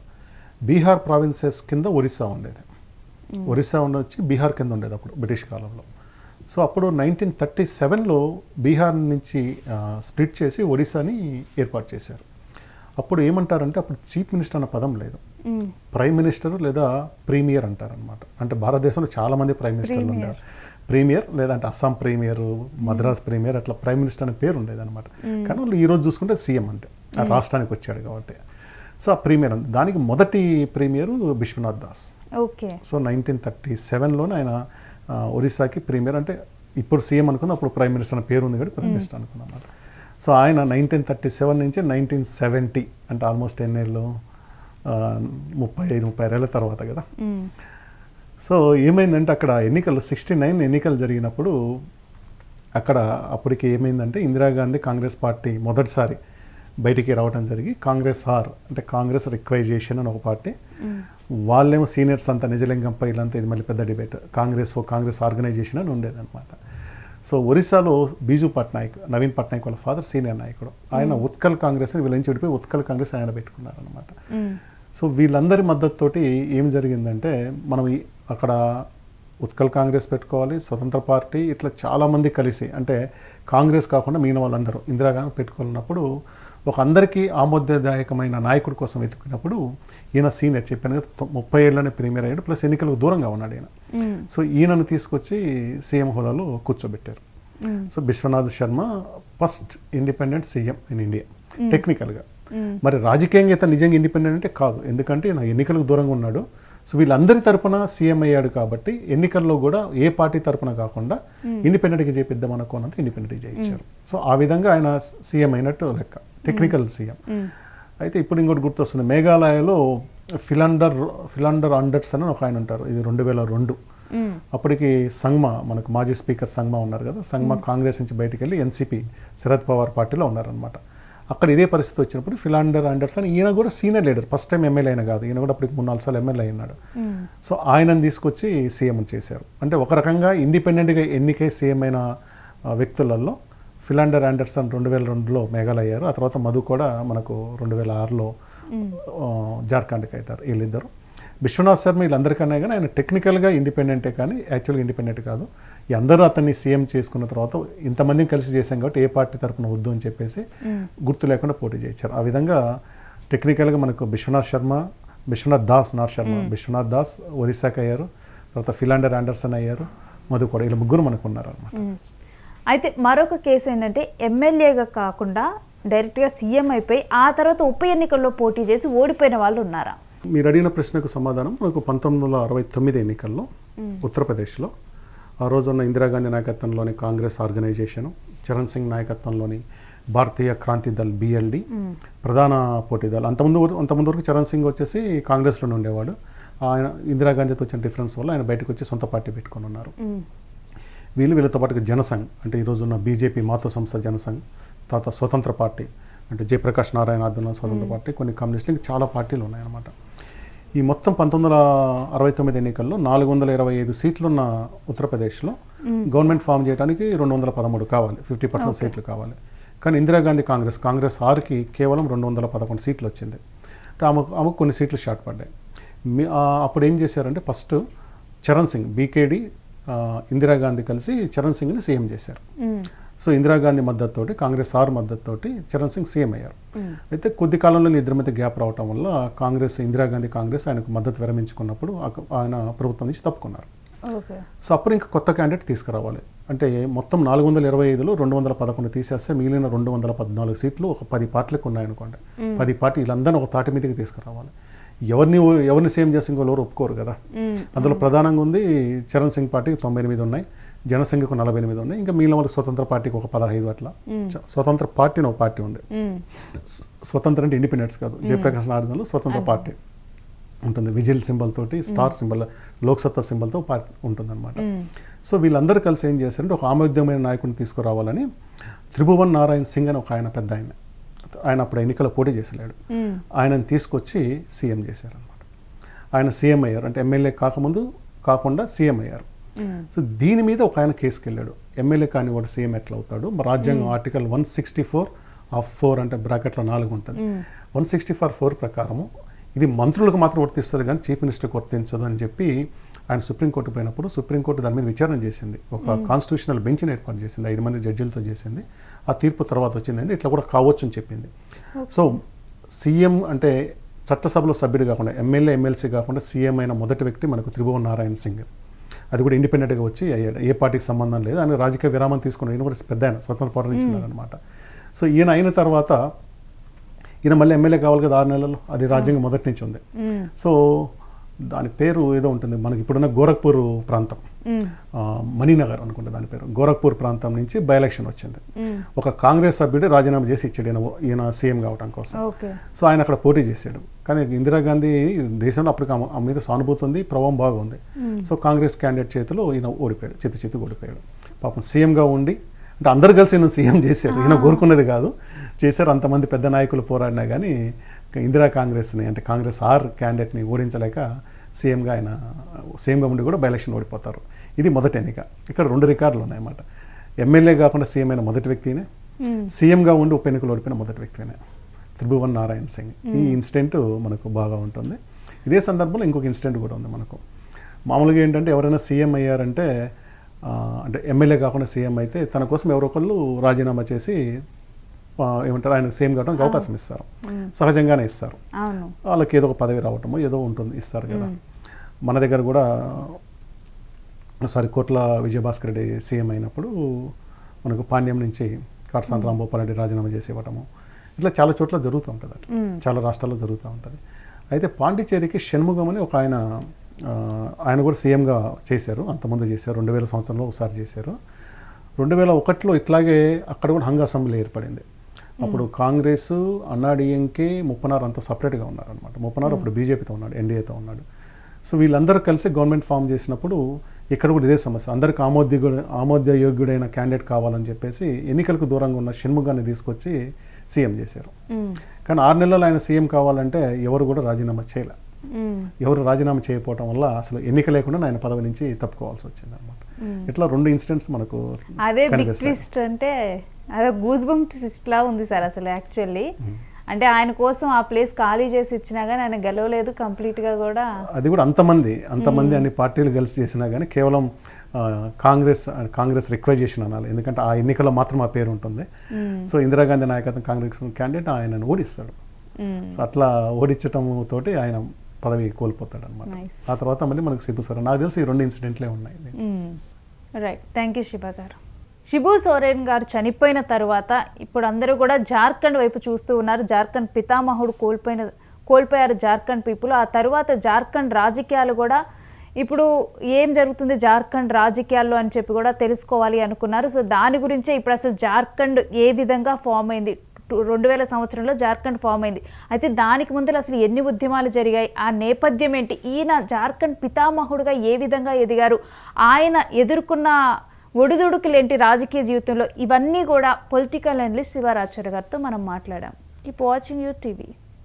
B: బీహార్ ప్రావిన్సెస్ కింద ఒరిస్సా ఉండేది. ఒరిస్సా వచ్చి బీహార్ కింద ఉండేది అప్పుడు బ్రిటిష్ కాలంలో. సో అప్పుడు 1937లో బీహార్ నుంచి స్ప్లిట్ చేసి ఒడిశాని ఏర్పాటు చేశారు. అప్పుడు ఏమంటారంటే అప్పుడు చీఫ్ మినిస్టర్ అన్న పదం లేదు, ప్రైమ్ మినిస్టర్ లేదా ప్రీమియర్ అంటారనమాట. అంటే భారతదేశంలో చాలామంది ప్రైమ్ మినిస్టర్లు ఉన్నారు. ప్రీమియర్ లేదంటే అస్సాం ప్రీమియర్, మద్రాస్ ప్రీమియర్, అట్లా ప్రైమ్ మినిస్టర్ అనే పేరు ఉండేది అనమాట. కానీ వాళ్ళు ఈరోజు చూసుకుంటే సీఎం అంతే, ఆ రాష్ట్రానికి వచ్చాడు కాబట్టి. సో ఆ ప్రీమియర్ దానికి మొదటి premier Biswanath Das.
A: Okay.
B: So 1937లోనే ఆయన ఒరిస్సాకి ప్రీమియర్ అంటే ఇప్పుడు సీఎం అనుకుంది, అప్పుడు ప్రైమ్ మినిస్టర్ అనే పేరు ఉంది కాబట్టి ప్రైమ్ మినిస్టర్ అనుకున్నాం అన్నమాట. సో ఆయన 1937 నుంచి 1970 అంటే ఆల్మోస్ట్ ఎన్నేళ్ళు 35-36 ఏళ్ళ తర్వాత కదా. సో ఏమైందంటే అక్కడ ఎన్నికలు 69 ఎన్నికలు జరిగినప్పుడు అక్కడ అప్పటికి ఏమైందంటే ఇందిరాగాంధీ కాంగ్రెస్ పార్టీ మొదటిసారి బయటికి రావడం జరిగి కాంగ్రెస్ అంటే కాంగ్రెస్ రిక్వైజేషన్ అని ఒక పార్టీ, వాళ్ళేమో సీనియర్స్ అంతా నిజలింగంపై ఇలాంతా ఇది మళ్ళీ పెద్ద డిబేట్, కాంగ్రెస్ ఆర్గనైజేషన్ అని ఉండేదన్నమాట. సో ఒరిస్సాలో బీజు పట్నాయక్, నవీన్ పట్నాయక్ వాళ్ళ ఫాదర్ సీనియర్ నాయకుడు, ఆయన ఉత్కల్ కాంగ్రెస్ని వీళ్ళని చెడిపోయి ఉత్కల్ కాంగ్రెస్ ఆయన పెట్టుకున్నారనమాట. సో వీళ్ళందరి మద్దతుతోటి ఏం జరిగిందంటే మనం అక్కడ ఉత్కల్ కాంగ్రెస్ పెట్టుకోవాలి, స్వతంత్ర పార్టీ, ఇట్లా చాలామంది కలిసి అంటే కాంగ్రెస్ కాకుండా మిగిలిన వాళ్ళందరూ ఇందిరాగాంధీ పెట్టుకున్నప్పుడు ఒక అందరికీ ఆమోదదాయకమైన నాయకుడి కోసం వెతుకున్నప్పుడు ఈయన సీనియర్ చెప్పాను కదా 30 ఏళ్ళనే ప్రీమియర్ అయ్యాడు, ప్లస్ ఎన్నికలకు దూరంగా ఉన్నాడు ఈయన. సో ఈయనను తీసుకొచ్చి సీఎం హోదాలో కూర్చోబెట్టారు. So Biswanath Sharma first independent CM in India టెక్నికల్గా. మరి రాజకీయంగా అయితే నిజంగా ఇండిపెండెంట్ అంటే కాదు, ఎందుకంటే ఈయన ఎన్నికలకు దూరంగా ఉన్నాడు. సో వీళ్ళందరి తరపున సీఎం అయ్యాడు కాబట్టి ఎన్నికల్లో కూడా ఏ పార్టీ తరపున కాకుండా ఇండిపెండెంట్గా చేపిద్దాం అనుకోనంత ఇండిపెండెంట్గా చేయించారు. సో ఆ విధంగా ఆయన సీఎం అయినట్టు లెక్క, టెక్నికల్ సీఎం. అయితే ఇప్పుడు ఇంకోటి గుర్తొస్తుంది, మేఘాలయలో ఫిలాండర్ అండర్స్ అని ఒక ఆయన ఉంటారు. ఇది 2002. అప్పటికి సంగ్మా, మనకు మాజీ స్పీకర్ సంగ్మా ఉన్నారు కదా, సంగ్మా కాంగ్రెస్ నుంచి బయటికి వెళ్ళి ఎన్సీపీ శరద్ పవార్ పార్టీలో ఉన్నారనమాట. అక్కడ ఇదే పరిస్థితి వచ్చినప్పుడు ఫిలాండర్ అండర్స్ అని ఈయన కూడా senior leader, first time MLA అయినా కాదు, ఈయన కూడా అప్పటికి 3-4 సార్లు ఎమ్మెల్యే అయినాడు. సో ఆయనను తీసుకొచ్చి సీఎం చేశారు. అంటే ఒక రకంగా ఇండిపెండెంట్గా ఎన్నికై సీఎం అయిన వ్యక్తులలో ఫిలాండర్ ఆండర్సన్ 2002లో మేఘాలయ అయ్యారు. ఆ తర్వాత మధు కూడా మనకు 2006లో జార్ఖండ్కి అవుతారు వీళ్ళిద్దరు. విశ్వనాథ్ శర్మ వీళ్ళందరికన్నా కానీ ఆయన టెక్నికల్గా ఇండిపెండెంటే కానీ యాక్చువల్గా ఇండిపెండెంట్ కాదు. ఈ అందరూ అతన్ని సీఎం చేసుకున్న తర్వాత ఇంతమందిని కలిసి చేశాం కాబట్టి ఏ పార్టీ తరపున వద్దు అని చెప్పేసి గుర్తు లేకుండా పోటీ చేయించారు. ఆ విధంగా టెక్నికల్గా మనకు విశ్వనాథ్ దాస్ ఒరిస్సాకి అయ్యారు, తర్వాత ఫిలాండర్ ఆండర్సన్ అయ్యారు, మధుకోడ, ఇలా ముగ్గురు మనకు ఉన్నారు అనమాట.
A: అయితే మరొక కేసు ఏంటంటే ఎమ్మెల్యేగా కాకుండా డైరెక్ట్గా సీఎం అయిపోయి ఆ తర్వాత ఉప ఎన్నికల్లో పోటీ చేసి ఓడిపోయిన వాళ్ళు ఉన్నారా?
B: మీరు అడిగిన ప్రశ్నకు సమాధానం మనకు 1969 ఎన్నికల్లో ఉత్తరప్రదేశ్లో ఆ రోజున్న ఇందిరాగాంధీ నాయకత్వంలోని కాంగ్రెస్ ఆర్గనైజేషను, చరణ్ సింగ్ నాయకత్వంలోని భారతీయ క్రాంతి దళ్ BLD ప్రధాన పోటీదారు. అంతకుముందు వరకు చరణ్ సింగ్ వచ్చేసి కాంగ్రెస్లోనే ఉండేవాడు. ఆయన ఇందిరాగాంధీతో వచ్చిన డిఫరెన్స్ వల్ల ఆయన బయటకు వచ్చి సొంత పార్టీ పెట్టుకొని ఉన్నారు. వీళ్ళతో పాటుగా జనసంఘ్ అంటే ఈరోజున్న బీజేపీ మాతృ సంస్థ జనసంఘ్, తర్వాత స్వతంత్ర పార్టీ అంటే జయప్రకాష్ నారాయణ ఆధ్వర్యంలో స్వతంత్ర పార్టీ, కొన్ని కమ్యూనిస్టులు, ఇంకా చాలా పార్టీలు ఉన్నాయన్నమాట. ఈ మొత్తం 1969 ఎన్నికల్లో 425 సీట్లున్న ఉత్తరప్రదేశ్లో గవర్నమెంట్ ఫామ్ చేయడానికి 213 కావాలి, 50% సీట్లు కావాలి. కానీ ఇందిరాగాంధీ కాంగ్రెస్ 6కి కేవలం 211 సీట్లు వచ్చింది. అంటే ఆమెకు కొన్ని సీట్లు షార్ట్ పడ్డాయి. అప్పుడు ఏం చేశారంటే ఫస్ట్ చరణ్ సింగ్ BKD ఇందిరాగాంధీ కలిసి చరణ్ సింగ్ని సీఎం చేశారు. సో ఇందిరాగాంధీ మద్దతుతోటి, కాంగ్రెస్ 6 మద్దతుతోటి చరణ్ సింగ్ సీఎం అయ్యారు. అయితే కొద్ది కాలంలో ఇద్దరి మధ్య గ్యాప్ రావటం వల్ల ఇందిరాగాంధీ కాంగ్రెస్ ఆయనకు మద్దతు విరమించుకున్నప్పుడు ఆయన ప్రభుత్వం నుంచి తప్పుకున్నారు. సో అప్పుడు ఇంకా కొత్త క్యాండిడేట్ తీసుకురావాలి అంటే మొత్తం 425లో 211 తీసేస్తే మిగిలిన 214 సీట్లు ఒక 10 పార్టీలకు ఉన్నాయనుకోండి. 10 పార్టీలందరినీ ఒక తాటి మీదకి తీసుకురావాలి. ఎవరిని సేమ్ చేసి ఇంకోరు ఒప్పుకోరు కదా. అందులో ప్రధానంగా ఉంది చరణ్ సింగ్ పార్టీకి 98 ఉన్నాయి, జనసంఘకు 48 ఉన్నాయి, ఇంకా మిగిలిన వాళ్ళకి స్వతంత్ర పార్టీకి ఒక 15 అట్లా. స్వతంత్ర పార్టీని ఒక పార్టీ ఉంది. స్వతంత్ర అంటే ఇండిపెండెన్స్ కాదు, జయప్రకాష్ నారాయణలో స్వతంత్ర పార్టీ ఉంటుంది, విజిల్ సింబల్ తోటి, స్టార్ సింబల్, లోక్సత్తా సింబల్తో పార్టీ ఉంటుంది అనమాట. సో వీళ్ళందరూ కలిసి ఏం చేశారంటే ఒక ఆమోద్యమైన నాయకుడిని తీసుకురావాలని త్రిభువన్ నారాయణ్ సింగ్ అని ఒక ఆయన పెద్ద ఆయన అప్పుడు ఎన్నికల పోటీ చేసలేడు, ఆయనను తీసుకొచ్చి సీఎం చేశారనమాట. ఆయన సీఎం అయ్యారు అంటే ఎమ్మెల్యే కాకుండా సీఎం అయ్యారు. సో దీని మీద ఒక ఆయన కేసుకి వెళ్ళాడు, ఎమ్మెల్యే కాని వాడు సీఎం ఎట్లా అవుతాడు, రాజ్యాంగం ఆర్టికల్ 164(4) అంటే బ్రాకెట్లో 4 ఉంటుంది. 164(4) ప్రకారము ఇది మంత్రులకు మాత్రం వర్తిస్తుంది కానీ చీఫ్ మినిస్టర్కి వర్తించదు అని చెప్పి ఆయన సుప్రీంకోర్టు పోయినప్పుడు సుప్రీంకోర్టు దాని మీద విచారణ చేసింది. ఒక కాన్స్టిట్యూషనల్ బెంచ్ని ఏర్పాటు చేసింది, 5 మంది జడ్జిలతో చేసింది. ఆ తీర్పు తర్వాత వచ్చిందండి ఇట్లా కూడా కావచ్చు అని చెప్పింది. సో సీఎం అంటే చట్టసభలో సభ్యుడు కాకుండా, ఎమ్మెల్యే ఎమ్మెల్సీ కాకుండా సీఎం అయిన మొదటి వ్యక్తి మనకు త్రిభువన్ నారాయణ్ సింగ్. అది కూడా ఇండిపెండెంట్గా వచ్చి అయ్యాడు, ఏ పార్టీకి సంబంధం లేదు. ఆయన రాజకీయ విరామం తీసుకున్నాడు, ఈయన కూడా పెద్ద ఆయన స్వతంత్ర పోరాటం ఇచ్చినారు అనమాట. సో ఈయన అయిన తర్వాత ఈయన మళ్ళీ ఎమ్మెల్యే కావాలి కదా 6 నెలల్లో, అది రాజ్యాంగం మొదటి నుంచి ఉంది. సో దాని పేరు ఏదో ఉంటుంది మనకి ఇప్పుడున్న గోరఖ్పూర్ ప్రాంతం, మణినగర్ అనుకుంటే దాని పేరు. గోరఖ్పూర్ ప్రాంతం నుంచి బై ఎలక్షన్ వచ్చింది. ఒక కాంగ్రెస్ సభ్యుడు రాజీనామా చేసి ఇచ్చాడు ఈయన సీఎం కావడం కోసం. సో ఆయన అక్కడ పోటీ చేశాడు. కానీ ఇందిరాగాంధీ దేశంలో అప్పటికి ఆమె మీద సానుభూతి ఉంది, ప్రభావం బాగుంది. సో కాంగ్రెస్ క్యాండిడేట్ చేతిలో ఈయన ఓడిపోయాడు, చేతి ఓడిపోయాడు. పాపం సీఎంగా ఉండి అంటే అందరు కలిసి ఈయన సీఎం చేశారు, ఈయన కోరుకున్నది కాదు, చేశారు. అంతమంది పెద్ద నాయకులు పోరాడినా కానీ ఇందిరా కాంగ్రెస్ని అంటే కాంగ్రెస్ 6 క్యాండిడేట్ని ఓడించలేక సీఎంగా ఉండి కూడా బై ఎలక్షన్ ఓడిపోతారు. ఇది మొదటి ఎన్నిక. ఇక్కడ 2 రికార్డులు ఉన్నాయన్నమాట. ఎమ్మెల్యే కాకుండా సీఎం అయిన మొదటి వ్యక్తినే, సీఎంగా ఉండి ఉప ఎన్నికలు ఓడిపోయిన మొదటి వ్యక్తినే త్రిభువన్ నారాయణ్ సింగ్. ఈ ఇన్సిడెంట్ మనకు బాగా ఉంటుంది. ఇదే సందర్భంలో ఇంకొక ఇన్సిడెంట్ కూడా ఉంది మనకు. మామూలుగా ఏంటంటే ఎవరైనా సీఎం అయ్యారంటే అంటే ఎమ్మెల్యే కాకుండా సీఎం అయితే తన కోసం ఎవరో ఒకళ్ళు రాజీనామా చేసి ఏమంటారు ఆయన సీఎం కావడానికి అవకాశం ఇస్తారు, సహజంగానే ఇస్తారు. వాళ్ళకి ఏదో ఒక పదవి రావటమో ఏదో ఉంటుంది, ఇస్తారు కదా. మన దగ్గర కూడా కోట్ల విజయభాస్కర్ రెడ్డి సీఎం అయినప్పుడు మనకు పాండ్యం నుంచి కాటసాని రాంభూపాల్ రెడ్డి రాజీనామా చేసి ఇవ్వటము, ఇట్లా చాలా చోట్ల జరుగుతూ ఉంటుంది, అట్లా చాలా రాష్ట్రాల్లో జరుగుతూ ఉంటుంది. అయితే పాండిచ్చేరికి షణ్ముగం అని ఒక ఆయన కూడా సీఎంగా చేశారు, అంతకుముందు చేశారు, 2000 సంవత్సరంలో ఒకసారి చేశారు. 2001లో ఇట్లాగే అక్కడ కూడా హంగ్ అసెంబ్లీ ఏర్పడింది. అప్పుడు కాంగ్రెస్, అన్నాడీఎంకే, ముప్పనార్ అంతా సపరేట్గా ఉన్నారనమాట. ముప్పనార్ అప్పుడు బీజేపీతో ఉన్నాడు, ఎన్డీఏతో ఉన్నాడు. సో వీళ్ళందరూ కలిసి గవర్నమెంట్ ఫామ్ చేసినప్పుడు ఇక్కడ కూడా ఇదే సమస్య, అందరికి ఆమోదయోగ్యుడైన క్యాండిడేట్ కావాలని చెప్పేసి ఎన్నికలకు దూరంగా ఉన్న షణ్ముగాన్ని తీసుకొచ్చి సీఎం చేశారు. కానీ 6 నెలల్లో ఆయన సీఎం కావాలంటే ఎవరు కూడా రాజీనామా చేయలే. ఎవరు రాజీనామా చేయకపోవడం వల్ల అసలు ఎన్నిక లేకుండా ఆయన పదవి నుంచి తప్పుకోవాల్సి వచ్చింది అనమాట. ఇట్లా 2 ఇన్సిడెంట్స్ మనకు
A: అదే బిగ్ ట్విస్ట్ అంటే అదే గూస్ బంప్ ట్విస్ట్ లా ఉంది సార్ అసలు యాక్చువల్లీ. అంటే ఆయన కోసం ఆ ప్లేస్ ఖాళీ చేసి ఇచ్చినా కానీ ఆయన గెలవలేదు కంప్లీట్గా కూడా.
B: అది కూడా అంతమంది అన్ని పార్టీలు కలిసి చేసినా కానీ కేవలం కాంగ్రెస్ రిక్వెస్ట్ చేసిన అనాలి, ఎందుకంటే ఆ ఎన్నికల్లో మాత్రం ఆ పేరు ఉంటుంది. సో ఇందిరాగాంధీ నాయకత్వం కాంగ్రెస్ క్యాండిడేట్ ఆయనను ఓడిస్తాడు. సో అట్లా ఓడించటం తోటి ఆయన పదవి కోల్పోతాడు అనమాట. ఆ తర్వాత మళ్ళీ మనకు శిబు సోరెన్, నాకు తెలిసి ఈ 2 ఇన్సిడెంట్లే ఉన్నాయి.
A: రైట్, థ్యాంక్ యూ శివ గారు. శిబు సోరెన్ గారు చనిపోయిన తర్వాత ఇప్పుడు అందరూ కూడా జార్ఖండ్ వైపు చూస్తూ ఉన్నారు. జార్ఖండ్ పితామహుడు కోల్పోయారు జార్ఖండ్ పీపుల్. ఆ తర్వాత జార్ఖండ్ రాజకీయాలు కూడా ఇప్పుడు ఏం జరుగుతుంది జార్ఖండ్ రాజకీయాల్లో అని చెప్పి కూడా తెలుసుకోవాలి అనుకున్నారు. సో దాని గురించే ఇప్పుడు అసలు జార్ఖండ్ ఏ విధంగా ఫామ్ అయింది, 2000 సంవత్సరంలో జార్ఖండ్ ఫామ్ అయింది. అయితే దానికి ముందు అసలు ఎన్ని ఉద్యమాలు జరిగాయి, ఆ నేపథ్యం ఏంటి, ఈయన జార్ఖండ్ పితామహుడుగా ఏ విధంగా ఎదిగారు, ఆయన ఎదుర్కొన్న ఒడిదుడుకులేంటి రాజకీయ జీవితంలో, ఇవన్నీ కూడా పొలిటికల్ అనలిస్ట్ శివ రాచర్ గారితో మనం మాట్లాడాం. Keep watching UTV.